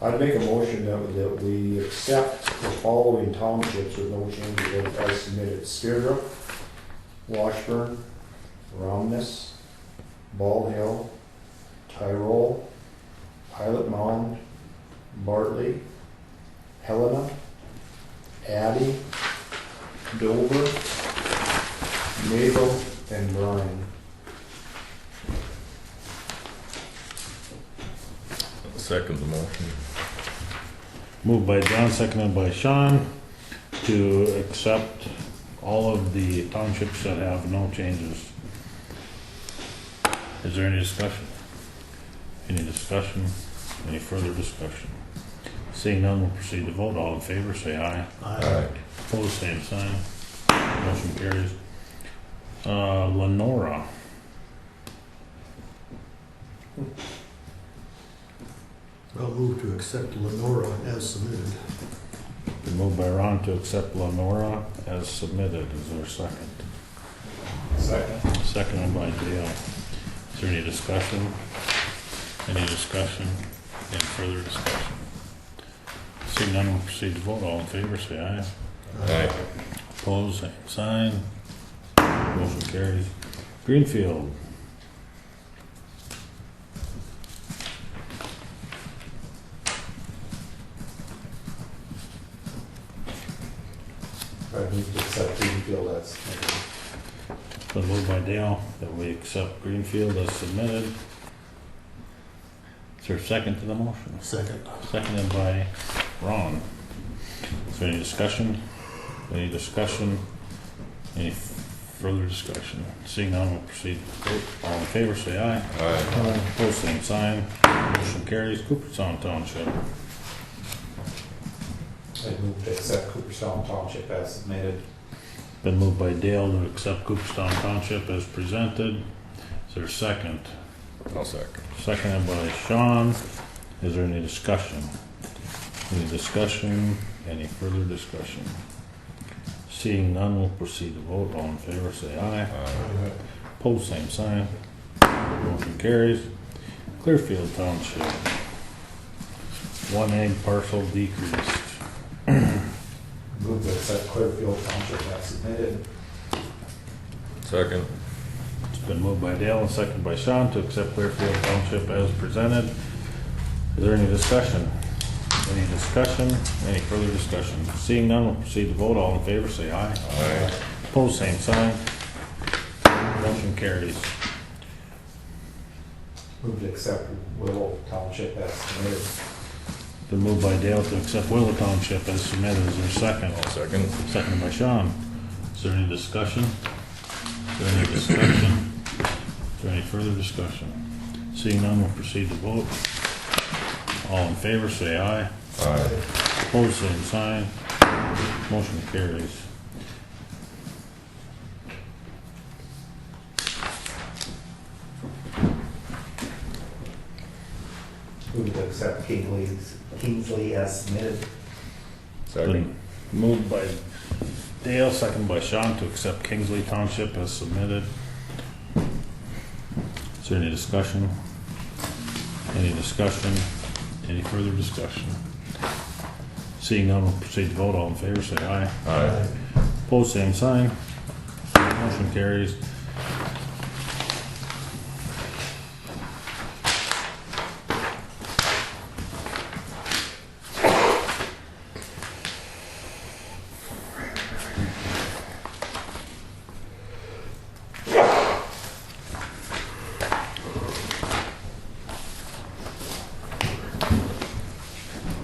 S4: I'd make a motion that we accept the following townships with no changes as submitted. Spearbrook, Washburn, Romness, Bald Hill, Tyrol, Pilot Mound, Bartley, Helena, Addy, Dover, Mabel, and Bryan.
S5: Second the motion.
S1: Moved by John, seconded by Sean to accept all of the townships that have no changes. Is there any discussion? Any discussion? Any further discussion? Seeing none, we'll proceed to vote. All in favor, say aye.
S5: Aye.
S1: Opposed, same sign. Motion carries. Lenora.
S11: I'll move to accept Lenora as submitted.
S1: Been moved by Ron to accept Lenora as submitted. Is there a second?
S6: Second.
S1: Seconded by Dale. Is there any discussion? Any discussion? Any further discussion? Seeing none, we'll proceed to vote. All in favor, say aye.
S5: Aye.
S1: Opposed, same sign. Motion carries. Greenfield.
S6: I move to accept Greenfield as submitted.
S1: Been moved by Dale that we accept Greenfield as submitted. Is Is there a second to the motion?
S11: Second.
S1: Seconded by Ron. Is there any discussion? Any discussion? Any further discussion? Seeing none, we'll proceed. Vote. All in favor, say aye.
S5: Aye.
S1: Opposed, same sign. Motion carries. Cooperstown Township.
S6: I move to accept Cooperstown Township as submitted.
S1: Been moved by Dale to accept Cooperstown Township as presented. Is there a second?
S5: I'll second.
S1: Seconded by Sean. Is there any discussion? Any discussion? Any further discussion? Seeing none, we'll proceed to vote. All in favor, say aye.
S5: Aye.
S1: Opposed, same sign. Motion carries. Clearfield Township. 1 egg parcel decreased.
S6: Move to accept Clearfield Township as submitted.
S5: Second.
S1: It's been moved by Dale and seconded by Sean to accept Clearfield Township as presented. Is there any discussion? Any discussion? Any further discussion? Seeing none, we'll proceed to vote. All in favor, say aye.
S5: Aye.
S1: Opposed, same sign. Motion carries.
S6: Move to accept Willow Township as submitted.
S1: Been moved by Dale to accept Willow Township as submitted. Is there a second?
S5: I'll second.
S1: Seconded by Sean. Is there any discussion? Is there any discussion? Is there any further discussion? Seeing none, we'll proceed to vote. All in favor, say aye.
S5: Aye.
S1: Opposed, same sign. Motion carries.
S6: Move to accept Kingsley as submitted.
S5: Second.
S1: Been moved by Dale, seconded by Sean to accept Kingsley Township as submitted. Is there any discussion? Any discussion? Any further discussion? Seeing none, we'll proceed to vote. All in favor, say aye.
S5: Aye.
S1: Opposed, same sign. Motion carries.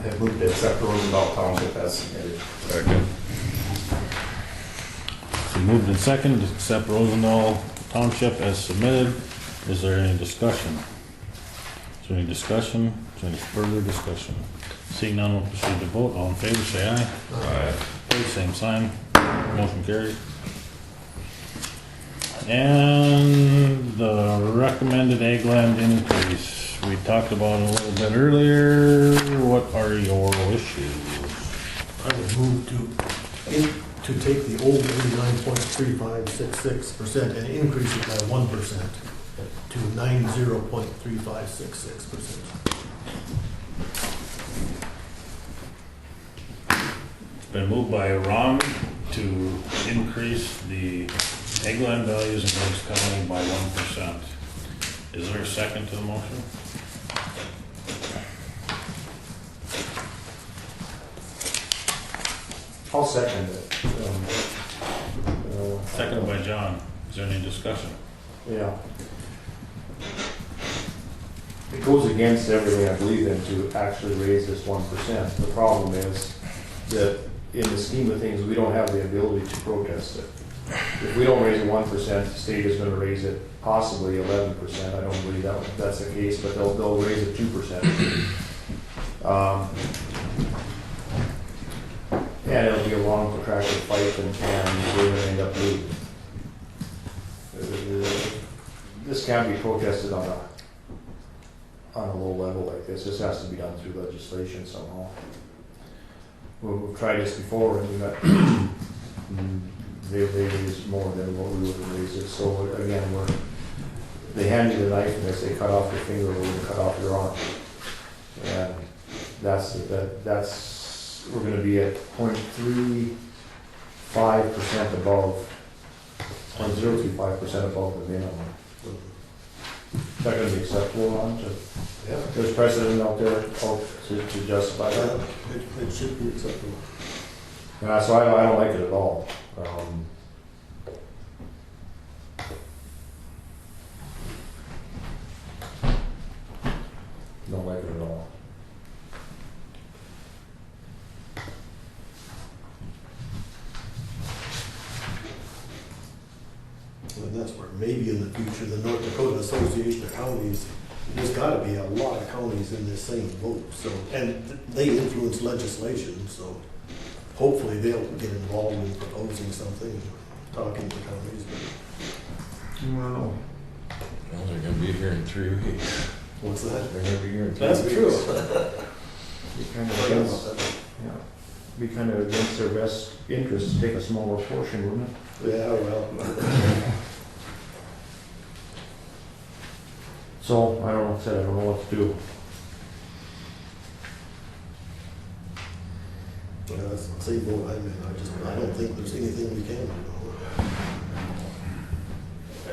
S6: I move to accept Roosevelt Township as submitted.
S5: Second.
S1: So moved and seconded to accept Rosendahl Township as submitted. Is there any discussion? Is there any discussion? Is there any further discussion? Seeing none, we'll proceed to vote. All in favor, say aye.
S5: Aye.
S1: Opposed, same sign. Motion carried. And the recommended egg land increase, we talked about it a little bit earlier. What are your wishes?
S11: I would move to take the old 89.3566% and increase it by 1% to 90.3566%.
S1: It's been moved by Ron to increase the eggland values in Griggs County by 1%. Is there a second to the motion?
S4: I'll second it.
S1: Seconded by John. Is there any discussion?
S4: Yeah. It goes against everything I believe in to actually raise this 1%. The problem is that in the scheme of things, we don't have the ability to protest it. If we don't raise it 1%, the state is gonna raise it possibly 11%. I don't believe that's the case, but they'll raise it 2%. And it'll be a long protracted fight and we're gonna end up losing. This can't be protested on a low level like this. This has to be done through legislation somehow. We've tried this before and we got, they raised more than what we would have raised it. So again, they hand you the knife and they say cut off your finger, we're gonna cut off your arm. And that's, we're gonna be at 0.35% above, 0.035% above the minimum. Is that gonna be acceptable, Ron? There's precedent out there to justify that?
S11: It should be acceptable.
S4: So I don't like it at all. Don't like it at all.
S11: And that's where maybe in the future, the North Dakota Association of Counties, there's gotta be a lot of counties in this same boat, so, and they influence legislation, so hopefully they'll get involved in proposing something, talking to counties.
S4: Well,
S5: Well, they're gonna be here in 3 weeks.
S11: What's that?
S5: They're gonna be here in 3
S11: That's
S5: weeks.
S11: true.
S3: Be kind of against, yeah, be kind of against their best interest to take a smaller portion, wouldn't it?
S11: Yeah, well.
S3: So, I don't know, I don't know what to do.
S11: Yeah, that's the same boat I'm in, I don't think there's anything we can do.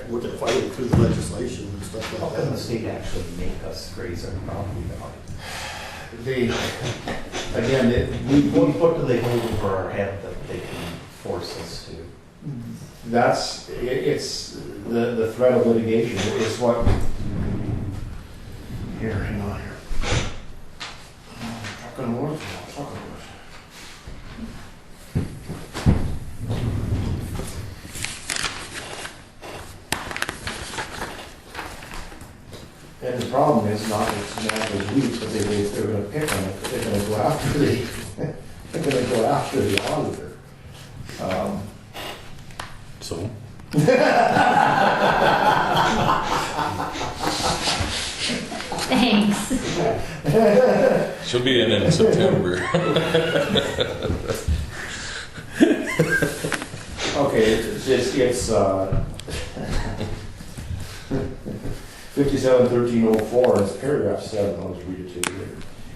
S11: We're gonna fight it through the legislation and stuff
S6: How
S11: like
S6: can the
S11: that.
S6: state actually make us raise our property value?
S3: They, again,
S6: What do they hold over our head that they can force us to?
S3: it's the threat of litigation is what. Here, hang on here. Trucking north, trucking north. And the problem is not the weeds, but they're going to pick on it. They're going to go after they're going to go after the auditor.
S1: So,
S7: Thanks.
S5: She'll be in September.
S3: Okay, it's 57-1304, it's paragraph 7, I'll just read it to you here.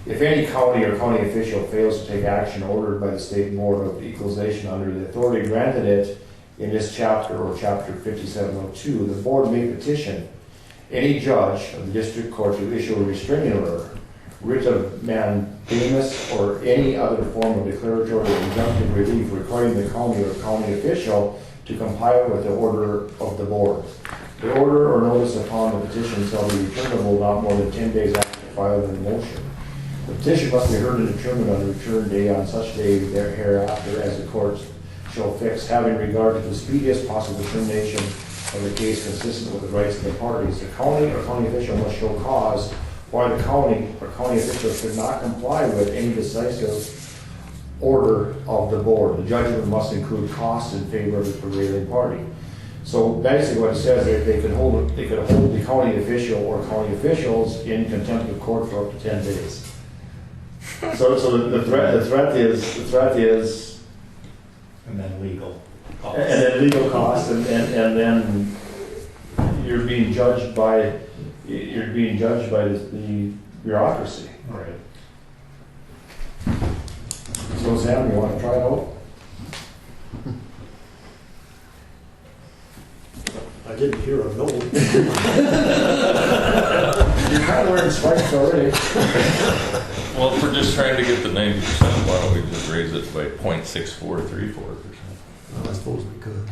S3: If any county or county official fails to take action ordered by the State Board of Equalization under the authority granted it in this chapter or chapter 5702, the board may petition any judge of the district court to issue a restraining order, writ of mandamus, or any other form of declaratory or injunctive relief requiring the county or county official to comply with the order of the board. The order or notice upon the petition shall be returnable not more than 10 days after filing the motion. The petition must be heard and determined on the return day on such day hereafter as the court shall fix, having regard to the speediest possible termination of the case consistent with the rights of the parties. The county or county official must show cause why the county or county official should not comply with any decisive order of the board. The judgment must include costs in favor of the prevailing party. So basically what it says is they could hold the county official or county officials in contempt of court for up to 10 days. So the threat is
S6: And then legal costs.
S3: and then legal costs and then you're being judged by the bureaucracy.
S6: Right.
S3: So Sam, you want to try it out?
S11: I didn't hear a no.
S3: You're kind of wearing spikes already.
S5: Well, if we're just trying to get the 90%, why don't we just raise it by 0.6434%?
S11: Well, I suppose we could.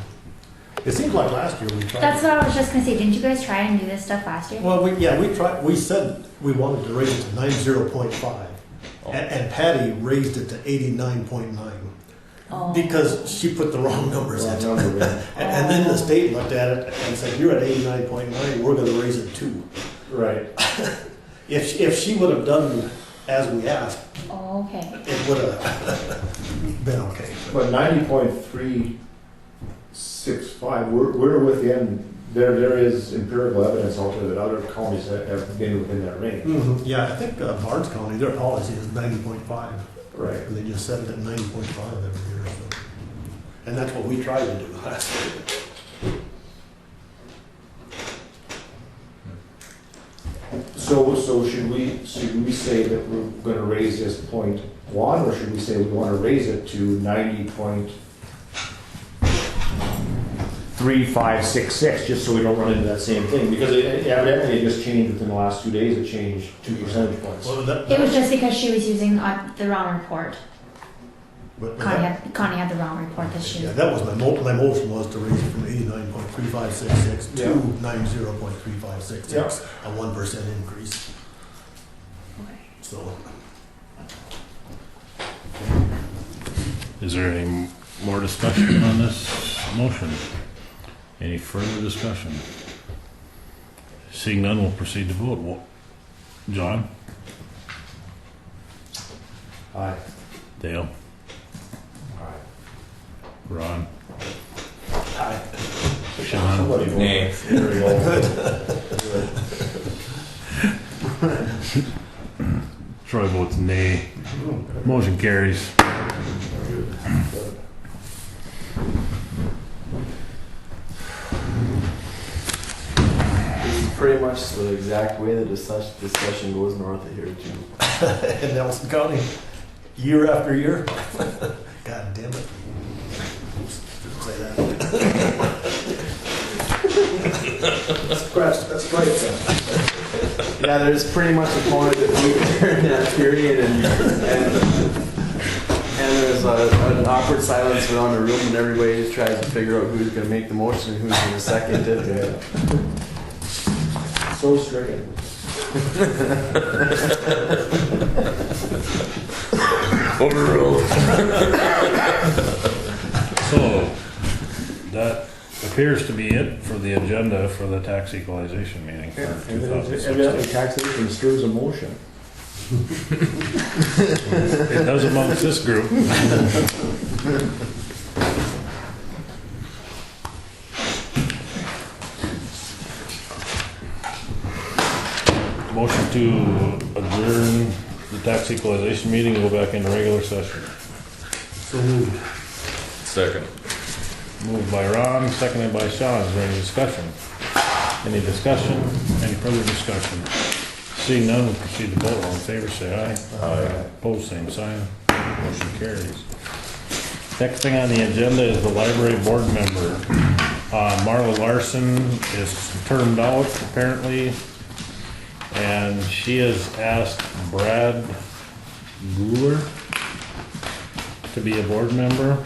S11: It seems like last year we tried.
S7: That's what I was just gonna say. Didn't you guys try and do this stuff last year?
S11: Well, we tried, we said we wanted to raise it to 90.5. And Patty raised it to 89.9.
S7: Oh.
S11: Because she put the wrong numbers in.
S3: Wrong number, yeah.
S11: And then the state looked at it and said, you're at 89.9, we're gonna raise it 2.
S3: Right.
S11: If she would have done as we asked,
S7: Oh, okay.
S11: it would have been okay.
S3: But 90.365, we're within, there is empirical evidence out there that other counties have been within that range.
S11: Mhm. Yeah, I think Barnes County, their policy is 90.5.
S3: Right.
S11: And they just set it at 90.5 every year, so. And that's what we tried to do last year.
S3: So should we say that we're gonna raise this 0.1, or should we say we wanna raise it to 90.3566, just so we don't run into that same thing? Because evidently it just changed within the last 2 days, it changed 2 percentage points.
S11: Well,
S7: It was just because she was using the wrong report.
S11: but
S7: Connie had the wrong report this
S11: yeah,
S7: year.
S11: that was my motion was to raise it from 89.3566 to
S3: Yeah.
S11: 90.3566, a 1% increase. so.
S1: Is there any more discussion on this motion? Any further discussion? Seeing none, we'll proceed to vote. John?
S3: Aye.
S1: Dale? Ron?
S3: Aye.
S1: Sean?
S3: Somebody vote.
S5: Nay.
S3: There we go.
S1: Troy votes nay. Motion carries.
S2: This is pretty much the exact way the discussion goes north of here too.
S11: In Nelson County, year after year. God damn it. Oops, didn't say that. That's right.
S2: Yeah, there's pretty much a point that we during that period, and there's an awkward silence around the room, and everybody just tries to figure out who's going to make the motion and who's going to second it.
S4: So stricken.
S5: Overruled.
S1: So, that appears to be it for the agenda for the tax equalization meeting for
S4: Evidently
S1: 2016.
S4: taxation stirs emotion.
S1: It does amongst this group. Motion to adjourn the tax equalization meeting and go back into regular session.
S11: So moved.
S5: Second.
S1: Moved by Ron, seconded by Sean. Is there any discussion? Any discussion? Any further discussion? Seeing none, we'll proceed to vote. All in favor, say aye.
S5: Aye.
S1: Opposed, same sign. Motion carries. Next thing on the agenda is the library board member. Marla Larson is termed out apparently, and she has asked Brad Guler to be a board member.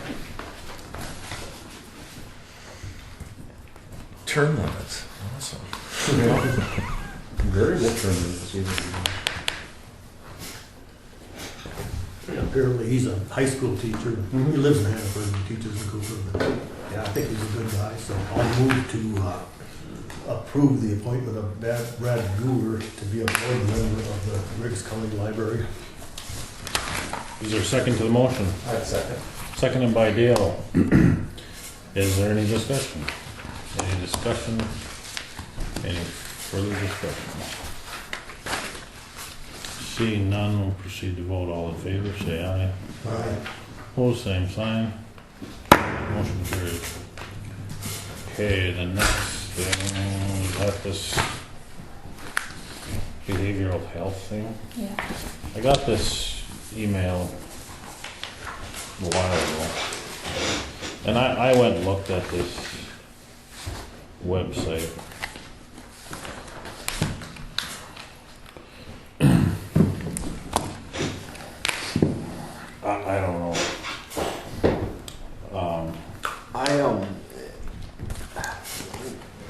S5: Term limits. Awesome.
S3: Very good term this evening.
S11: Apparently, he's a high school teacher. He lives in Hannaford and teaches in Cooper. But yeah, I think he's a good guy. So I'll move to approve the appointment of Brad Guler to be a board member of the Griggs County Library.
S1: Is there a second to the motion?
S4: I'd second.
S1: Seconded by Dale. Is there any discussion? Any discussion? Any further discussion? Seeing none, we'll proceed to vote. All in favor, say aye.
S11: Aye.
S1: Opposed, same sign. Motion carried. Okay, the next thing, we got this behavioral health thing.
S7: Yeah.
S1: I got this email a while ago, and I went and looked at this website. I don't know.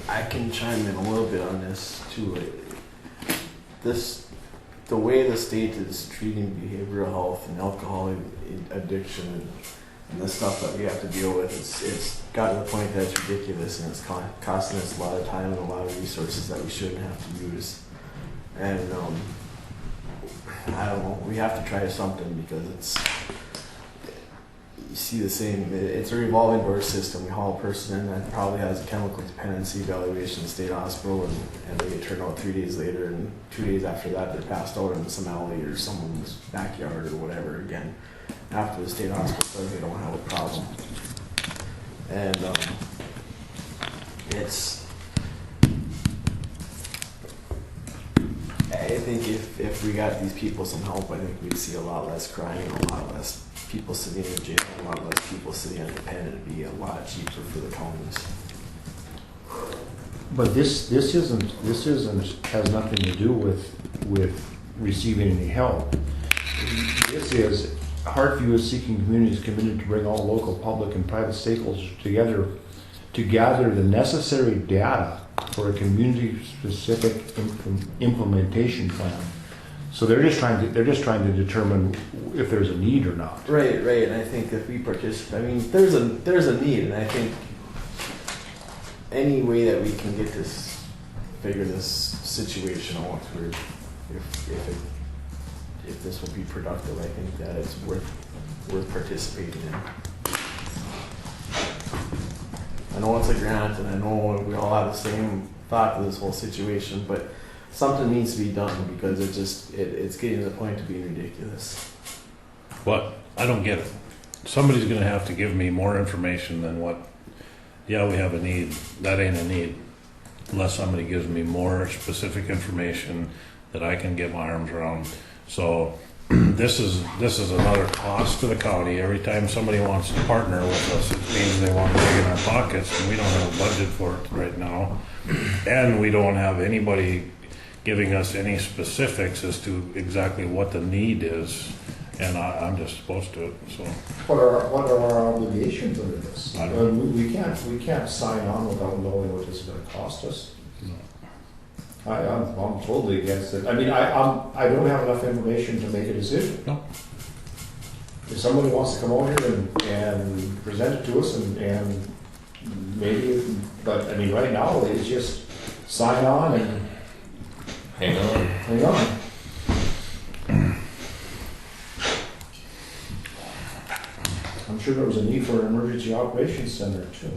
S2: I can chime in a little bit on this too. The way the state is treating behavioral health and alcohol addiction and the stuff that we have to deal with, it's gotten to the point that it's ridiculous, and it's costing us a lot of time and a lot of resources that we shouldn't have to use. And I don't know, we have to try something, because you see the same, it's a revolving door system. We haul a person in that probably has a chemical dependency evaluation in the state hospital, and they get turned out 3 days later, and 2 days after that they're passed out in some alley or someone's backyard or whatever again. After the state hospital says they don't have a problem. And I think if we got these people some help, I think we'd see a lot less crime, a lot less people sitting in jail, a lot less people sitting on the pen. It'd be a lot cheaper for the counties.
S3: But this isn't has nothing to do with receiving any help. This is Heartview is seeking communities committed to bring all local, public, and private stakeholders together to gather the necessary data for a community-specific implementation plan. So they're just trying to determine if there's a need or not.
S13: Right, and I think if we participate, I mean, there's a need, and I think any way that we can get this, figure this situation out, for if this will be productive, I think that it's worth participating in. I know it's a grant, and I know we all have the same thought of this whole situation, but something needs to be done because it's getting to the point of being ridiculous.
S1: But I don't get it. Somebody's gonna have to give me more information than what, yeah, we have a need, that ain't a need. Unless somebody gives me more specific information that I can get my arms around. So this is another cost to the county. Every time somebody wants to partner with us, it means they want to dig in our pockets, and we don't have a budget for it right now. And we don't have anybody giving us any specifics as to exactly what the need is, and I'm just supposed to. So
S4: What are our obligations under this?
S1: I don't
S4: We can't sign on without knowing what this is gonna cost us.
S1: No.
S4: I'm totally against it. I mean, I don't have enough information to make a decision.
S1: No.
S4: If somebody wants to come over here and present it to us and maybe, but I mean, right now, it's just sign on and
S5: Hang on.
S4: hang on. I'm sure there was a need for an emergency operations center too.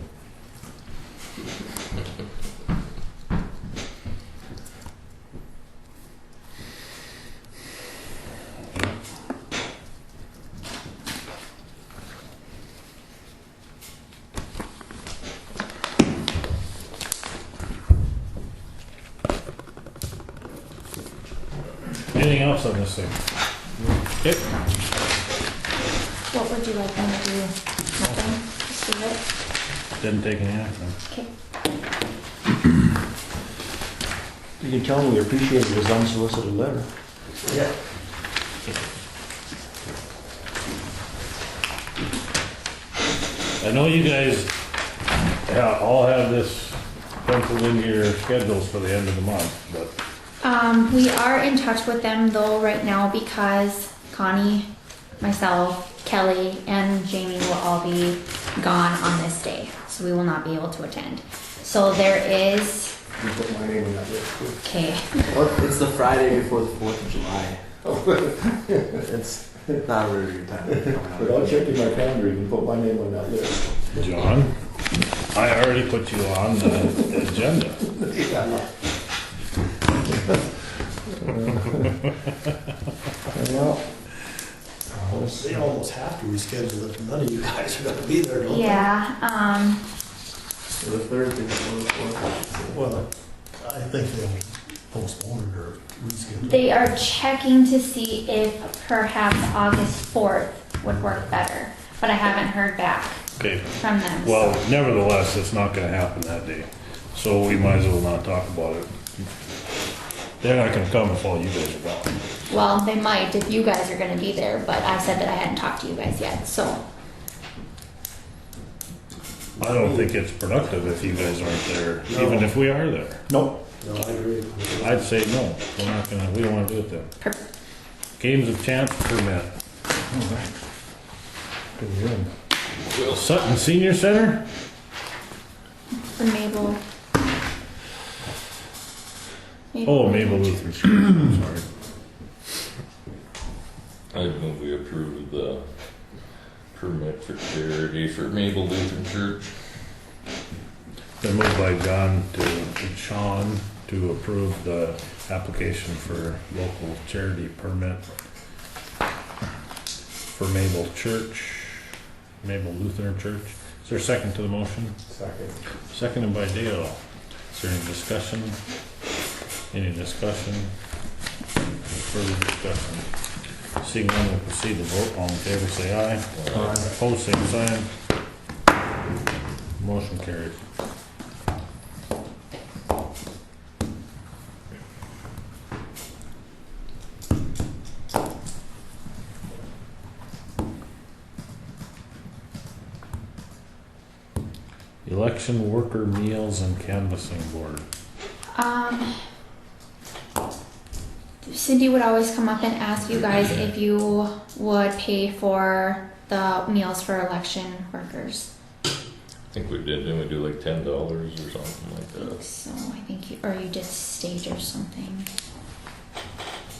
S1: Anything else on this thing? Okay.
S7: What would you like me to do? Nothing? Just leave it?
S1: Didn't take any action.
S7: Okay.
S3: You can tell them we appreciate his unsolicited letter.
S11: Yeah.
S1: I know you guys all have this penciled into your schedules for the end of the month, but
S7: We are in touch with them though right now because Connie, myself, Kelly, and Jamie will all be gone on this day. So we will not be able to attend. So there is,
S4: You put my name in that list too.
S7: okay,
S13: It's the Friday before the 4th of July. It's not a really good time.
S4: Without checking my calendar, you can put my name on that list.
S1: John, I already put you on the agenda.
S4: Well,
S11: They almost have to reschedule it. None of you guys are gonna be there, don't they?
S7: yeah,
S13: So the Thursday before the 4th.
S11: Well, I think they'll postpone it or reschedule it.
S7: they are checking to see if perhaps August 4th would work better, but I haven't heard back
S1: Okay,
S7: from them.
S1: well,
S7: so-
S1: nevertheless, it's not gonna happen that day, so we might as well not talk about it. They're not gonna come if all you guys are gone.
S7: Well, they might if you guys are gonna be there, but I said that I hadn't talked to you guys yet, so.
S1: I don't think it's productive if you guys aren't there,
S11: No.
S1: even if we are there.
S3: Nope.
S11: No, I agree.
S1: I'd say no, we don't wanna do it then.
S7: Perfect.
S1: Games of chance permit. Sutton Senior Center?
S7: For Mabel.
S1: Oh, Mabel Lutheran Church, I'm sorry.
S5: I move we approve the permit for charity for Maple Lutheran Church.
S1: Been moved by John to Sean to approve the application for local charity permit for Mabel Church, Mabel Lutheran Church. Is there a second to the motion?
S4: second.
S1: Seconded by Dale. Is there any discussion? Any discussion? Further discussion? Seeing none, we'll proceed to vote. All in favor, say aye. Opposed, same sign. Motion carried. Election worker meals and canvassing board.
S7: Cindy would always come up and ask you guys if you would pay for the meals for election workers.
S5: I think we did, didn't we do like $10 or something like
S7: I think
S5: that?
S7: so, I think or you did stage or something.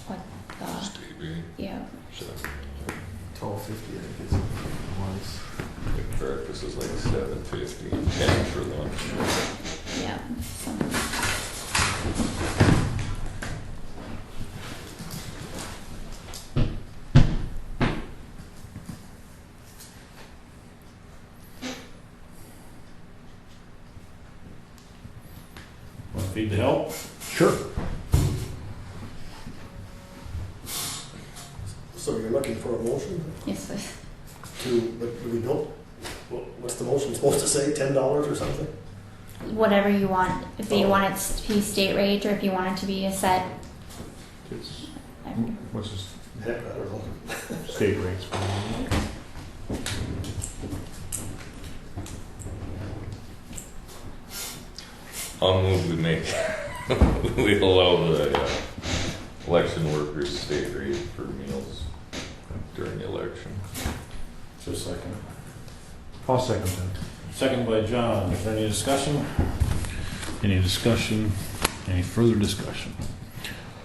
S7: What the,
S5: State rate.
S7: yeah.
S5: So,
S13: $12.50, I think it's once.
S5: breakfast is like $7.50, 10 for lunch.
S7: Yeah, something.
S1: Want to feed the help?
S3: Sure.
S11: So you're looking for a motion
S7: Yes, please.
S11: but do we don't, what's the motion supposed to say, $10 or something?
S7: Whatever you want. If you want it to be state rate or if you want it to be a set.
S3: What's this
S11: Heck, I don't know.
S3: state rates?
S5: I'll move we make, we allow the election workers state rate for meals during the election.
S1: Just a second.
S3: I'll second that.
S1: Second by John. Is there any discussion? Any discussion? Any further discussion?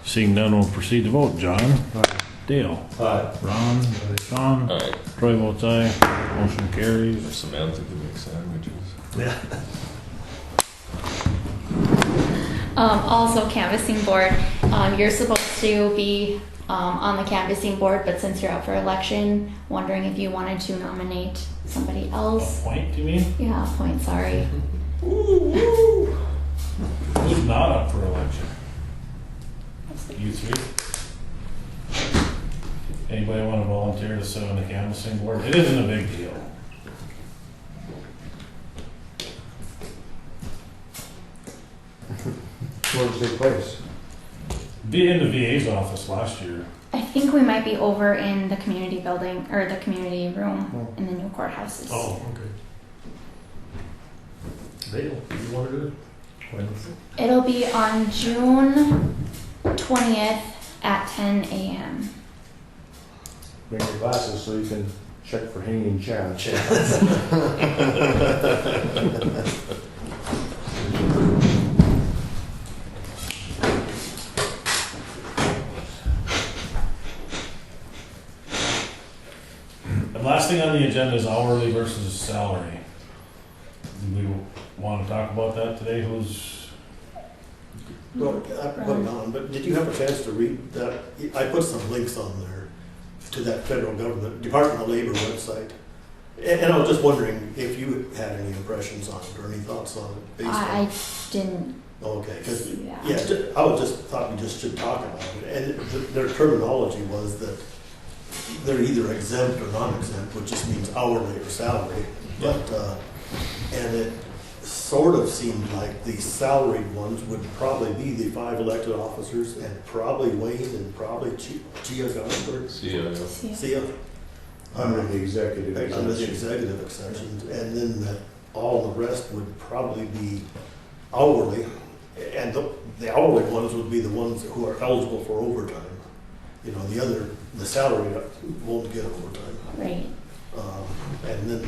S1: Seeing none, we'll proceed to vote. John?
S3: Aye.
S1: Dale?
S11: Aye.
S1: Ron? Sean?
S5: Alright,
S1: Troy votes aye. Motion carries.
S5: Samantha can make sandwiches.
S11: Yeah.
S7: Also, canvassing board. You're supposed to be on the canvassing board, but since you're up for election, wondering if you wanted to nominate somebody else.
S1: Point, you mean?
S7: Yeah, point, sorry.
S1: Who's not up for election? You three? Anybody want to volunteer to sit on the canvassing board? It isn't a big deal.
S3: Where does it take place?
S1: Be in the VA's office last year.
S7: I think we might be over in the community building, or the community room in the new courthouses.
S11: Oh, okay. Dale, you want to do it? When is it?
S7: It'll be on June 20th at 10 a.m.
S3: Bring your glasses so you can check for hanging chads.
S1: The last thing on the agenda is hourly versus salary. Do we want to talk about that today? Who's,
S11: Well, I put it on, but did you have a chance to read that? I put some links on there to that federal government, Department of Labor website. And I was just wondering if you had any impressions on it or any thoughts on it based on.
S7: I didn't
S11: Okay, because,
S7: see that.
S11: yeah, I was just thought we just should talk about it. And their terminology was that they're either exempt or non-exempt, which just means hourly or salary. But, and it sort of seemed like the salaried ones would probably be the 5 elected officers and probably Wayne and probably Gia Gunberg.
S5: See ya.
S3: Under the executive.
S11: Under the executive exceptions, and then that all the rest would probably be hourly, and the hourly ones would be the ones who are eligible for overtime. You know, the salary won't get overtime.
S7: Right.
S11: And then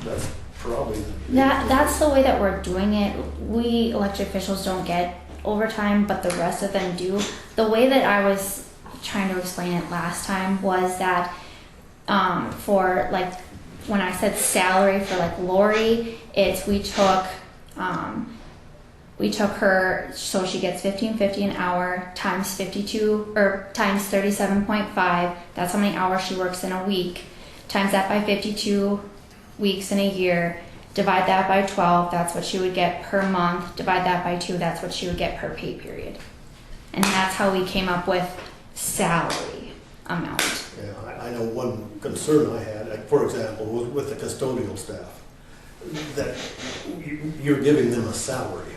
S11: that's probably.
S7: That's the way that we're doing it. We elected officials don't get overtime, but the rest of them do. The way that I was trying to explain it last time was that for like when I said salary for like Lori, it's we took her, so she gets $15.50 an hour times 52 or times 37.5. That's how many hours she works in a week. Times that by 52 weeks in a year. Divide that by 12. That's what she would get per month. Divide that by 2. That's what she would get per pay period. And that's how we came up with salary amount.
S11: Yeah, I know one concern I had, for example, was with the custodial staff, that you're giving them a salary.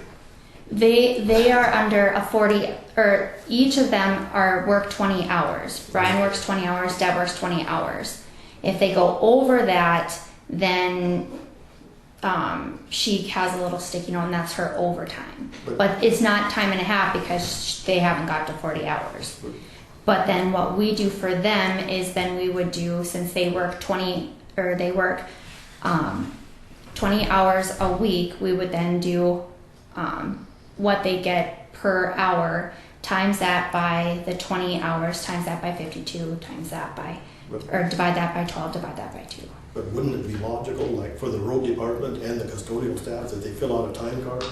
S7: They are under a 40, or each of them are work 20 hours. Brian works 20 hours, Deb works 20 hours. If they go over that, then she has a little sticky note, and that's her overtime.
S11: But-
S7: But it's not time and a half because they haven't got to 40 hours. But then what we do for them is then we would do, since they work 20 hours a week, we would then do what they get per hour, times that by the 20 hours, times that by 52, times that by, or divide that by 12, divide that by 2.
S11: But wouldn't it be logical, like for the road department and the custodial staff, that they fill out a time card?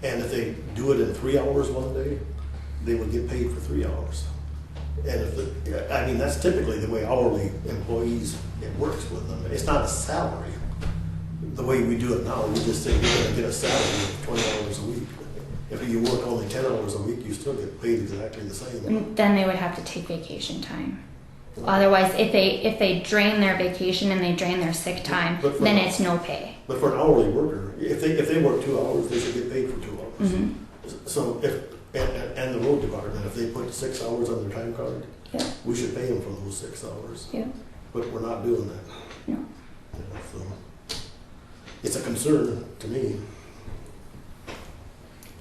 S11: And if they do it in 3 hours one day, they would get paid for 3 hours. And if I mean, that's typically the way hourly employees, it works with them. It's not a salary. The way we do it now, we just say you're gonna get a salary of 20 hours a week. If you work only 10 hours a week, you still get paid exactly the same.
S7: Then they would have to take vacation time. Otherwise, if they drain their vacation and they drain their sick time,
S11: But for-
S7: then it's no pay.
S11: But for an hourly worker, if they work 2 hours, they should get paid for 2 hours.
S7: Mhm.
S11: So and the road department, if they put 6 hours on their time card,
S7: Yeah.
S11: we should pay them for those 6 hours.
S7: Yeah.
S11: But we're not doing that.
S7: No.
S11: So it's a concern to me.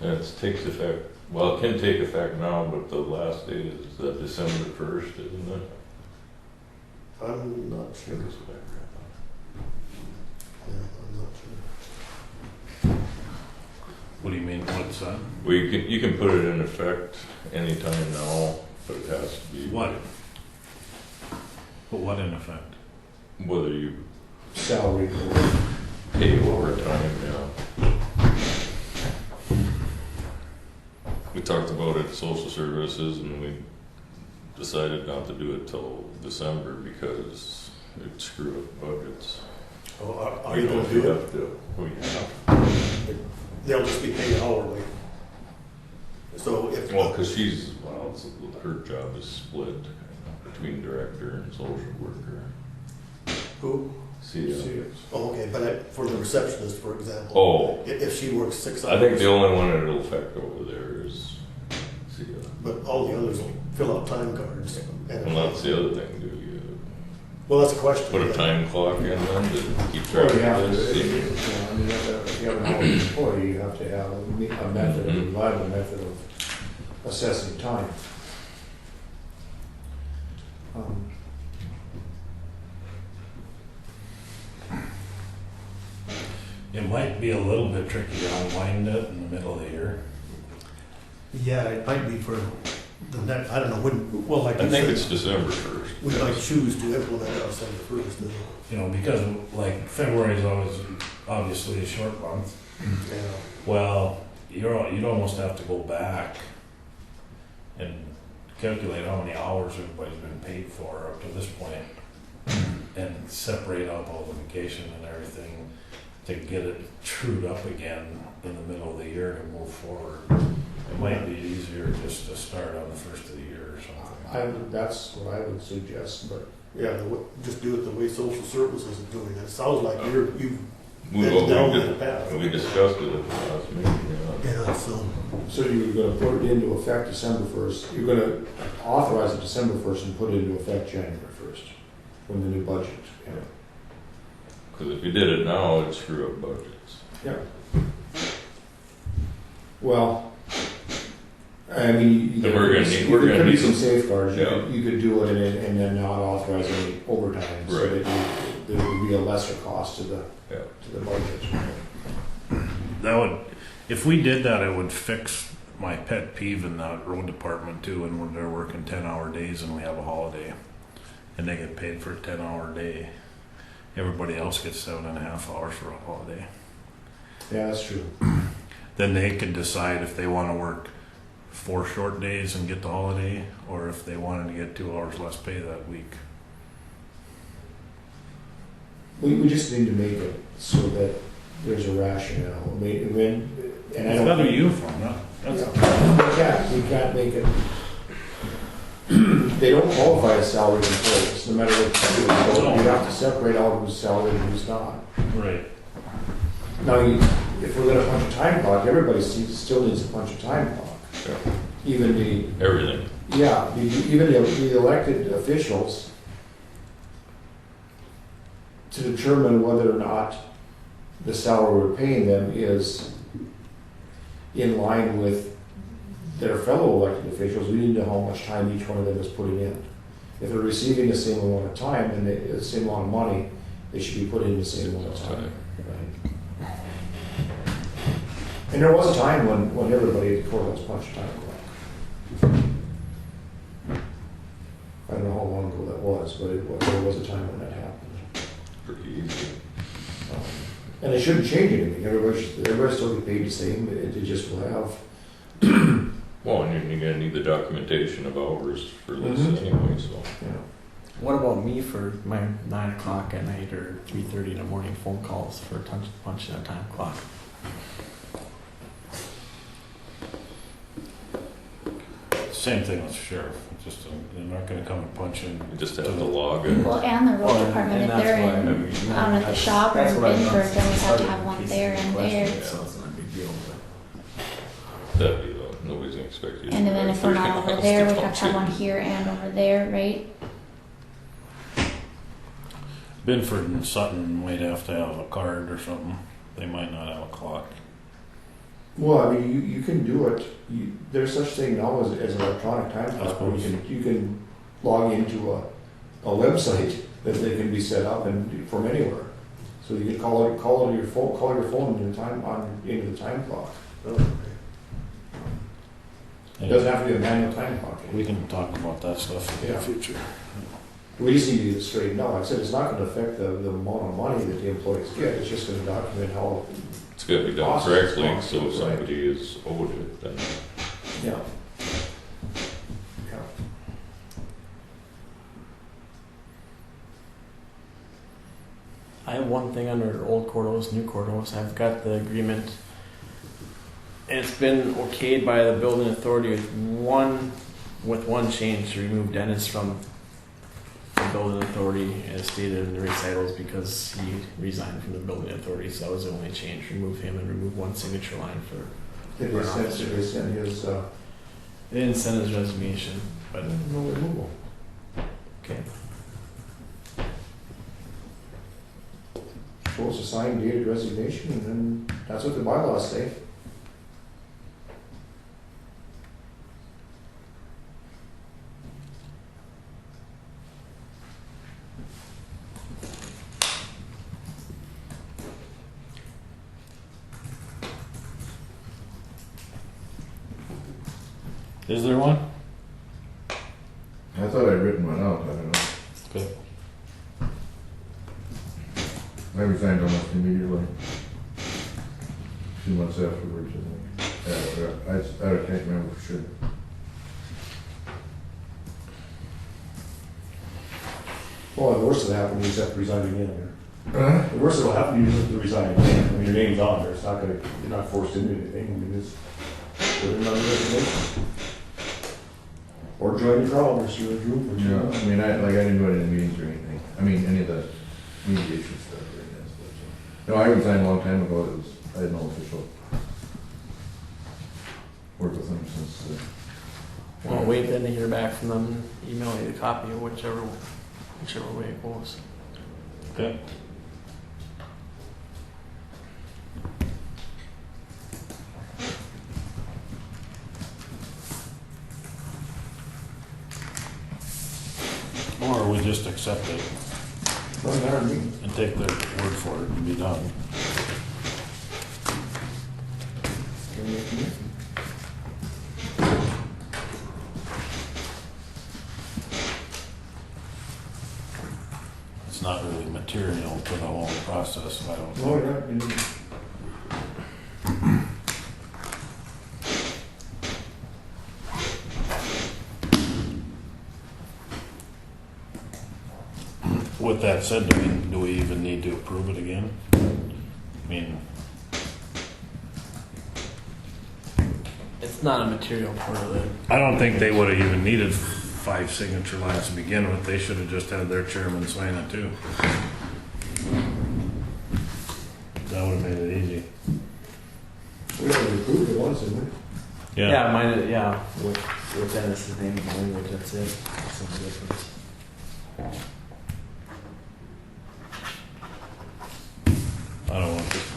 S5: And it takes effect, well, it can take effect now, but the last day is December 1st, isn't it?
S11: I'm not sure.
S5: Takes effect right
S11: Yeah, I'm not sure.
S1: What do you mean, what's that?
S5: now. Well, you can put it in effect anytime now, but it has to be.
S1: What? Put what in effect?
S5: Whether you
S4: Salary.
S5: pay overtime, yeah. We talked about it, social services, and we decided not to do it till December because it screwed up budgets.
S11: Oh, are you gonna do it?
S5: We have.
S11: They'll just be paid hourly. So if.
S5: Well, because her job is split between director and social worker.
S11: Who?
S5: See,
S11: Oh, okay, but for the receptionist, for example.
S5: Oh.
S11: If she works 6 hours.
S5: I think the only one it'll affect over there is Sia.
S11: But all the others will fill out time cards. And
S5: Well, that's the other thing, do you
S11: well, that's a question.
S5: put a time clock in them to keep track
S4: Well, you have
S5: of
S4: to,
S5: this?
S4: if you have an hourly employee, you have to have a method, a reliable method of assessing time.
S1: It might be a little bit tricky to unwind it in the middle of the year.
S11: Yeah, it might be for the next, I don't know, when, well, like
S5: I
S11: you
S5: think
S11: said,
S5: it's December 1st.
S11: we might choose to implement it on December 1st.
S1: You know, because like February is always obviously a short month.
S11: Yeah.
S1: Well, you'd almost have to go back and calculate how many hours everybody's been paid for up to this point, and separate out all the vacation and everything to get it trued up again in the middle of the year to move forward. It might be easier just to start on the first of the year or something.
S4: That's what I would suggest, but
S11: Yeah, just do it the way social services is doing it. It sounds like you've
S5: We
S11: been down that path.
S5: discussed it at the last meeting, yeah.
S11: Yeah, so,
S4: so you're gonna put it into effect December 1st. You're gonna authorize it December 1st and put it into effect January 1st, when the new budget. Yeah.
S5: Because if you did it now, it'd screw up budgets.
S4: Well, I mean,
S5: Then we're gonna need- we're
S4: there
S5: gonna
S4: could be
S5: need
S4: some
S5: some-
S4: safeguards.
S5: Yeah.
S4: You could do it and then not authorize any overtime, so
S5: Right.
S4: that there would be a lesser cost to the
S5: Yeah.
S4: budget.
S1: That would, if we did that, it would fix my pet peeve in the road department too, and when they're working 10-hour days and we have a holiday, and they get paid for a 10-hour day. Everybody else gets 7.5 hours for a holiday.
S4: Yeah, that's true.
S1: Then they can decide if they want to work 4 short days and get the holiday, or if they wanted to get 2 hours less pay that week.
S4: We just need to make it so that there's a rationale. I mean, and I
S1: It's
S4: don't.
S1: gotta be uniform, no? That's
S4: We can't make it. They don't qualify as salaried employees, no matter what you do. So you have to separate out who's salaried and who's not.
S1: right.
S4: Now, if we're gonna punch a time clock, everybody still needs to punch a time clock.
S5: Yeah.
S4: Even the,
S5: Everything.
S4: yeah, even the elected officials, to determine whether or not the salary we're paying them is in line with their fellow elected officials. We need to know how much time each one of them is putting in. If they're receiving the same amount of time and the same amount of money, they should be putting in the same amount of time. Right? And there was a time when everybody at the courthouse punched time clock. I don't know how long ago that was, but there was a time when that happened.
S5: Pretty easy.
S4: And it shouldn't change anything. Everybody still get paid the same. It just will have.
S5: Well, and you're gonna need the documentation of hours for this
S4: Mhm.
S5: anyway, so.
S4: Yeah.
S13: What about me for my 9 o'clock at night or 3:30 in the morning phone calls for punching a time clock?
S1: Same thing with the sheriff, just, they're not gonna come and punch in.
S5: You just have to log it.
S7: Well, and the road
S13: Well,
S7: department,
S13: and
S7: if they're
S13: that's
S7: in,
S13: why, I mean,
S7: out at the
S13: that's-
S7: shop or
S13: that's
S7: in
S13: what I've done
S7: Binford, then we
S13: since
S7: have to
S13: I
S7: have
S13: started,
S7: one
S13: in case
S7: there
S13: there's
S7: and
S13: any
S7: there.
S13: questions, So it's not a big deal, but.
S5: That'd be, nobody's gonna expect you. to
S7: And then
S5: drive
S7: if we're not
S5: 30
S7: over
S5: miles
S7: there,
S5: to
S7: we have
S5: punch
S7: to have
S5: in.
S7: one here and over there, right?
S1: Binford and Sutton might have to have a card or something. They might not have a clock.
S4: Well, I mean, you can do it. There's such thing now as an electronic time clock where you can log into a website that they can be set up and from anywhere. So you can call your phone into the time clock. It doesn't have to be a manual time clock.
S1: We can talk about that stuff in the
S4: Yeah.
S1: future.
S4: We just need to get it straightened out. Like I said, it's not going to affect the amount of money that the employees get. It's just going to document how.
S5: It's gotta be done
S4: Process,
S5: correctly,
S4: process,
S5: so if
S4: right.
S5: somebody is owed it, then
S4: Yeah. Yeah.
S13: I have one thing under old courthouse, new courthouse. I've got the agreement. And it's been okayed by the building authority with one change to remove Dennis from the building authority as stated in the recitals because he resigned from the building authority. So that was the only change. Remove him and remove one signature line for.
S4: Did they send his,
S13: They didn't send his resignation, but
S4: no removal?
S13: okay.
S4: Supposed to sign dated resignation, and then that's what the bylaws say.
S1: Is there one?
S2: I thought I'd written one out, I don't know.
S1: Okay.
S2: I resigned almost immediately. 2 months afterwards, I think. I can't remember for sure.
S4: Well, the worst that'll happen, you just have to resign again. The worst that'll happen, you just have to resign again. I mean, your name's on there, it's not gonna, you're not forced into anything, I mean, it's, put it on the resignation. Or join the crowd, or see a group, or
S2: No, I mean, I didn't go to any meetings or anything. I mean, any of the mediation stuff or any of that stuff. So. No, I resigned a long time ago. I had no official work with them since.
S13: Well, wait then to hear back from them. And email you the copy of whichever way it goes.
S1: Okay. Or we just accept it
S4: Doesn't matter to me.
S1: and take their word for it and be done. It's not really material to the whole process, I don't
S4: No,
S1: think.
S4: yeah,
S1: With that said, do we even need to approve it again? I mean,
S13: It's not a material part of it.
S1: I don't think they would have even needed 5 signature lines to begin with. They should have just had their chairman sign it too. That would have made it easy.
S4: we already approved it once, didn't we?
S13: Yeah, mine. Yeah, with Dennis's name and language. That's it. That's the only difference.
S1: I don't want this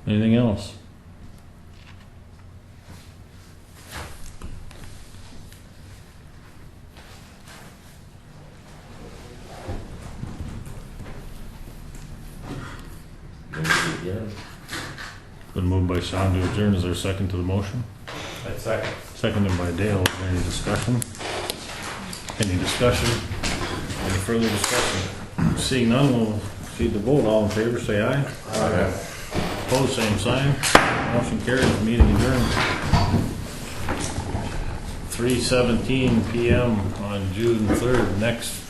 S1: Anything else? Been moved by Sean to adjourn. Is there a second to the motion?
S6: That's second.
S1: Seconded by Dale. Is there any discussion? Any discussion? Any further discussion? Seeing none, we'll proceed to vote. All in favor, say aye.
S5: Aye.
S1: Opposed, same sign. Motion carries. Meeting adjourned. 3:17 PM on June 3rd. Next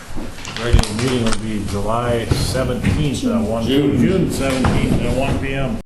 S1: regular meeting will be July 17th at 1. June 17th at 1 PM.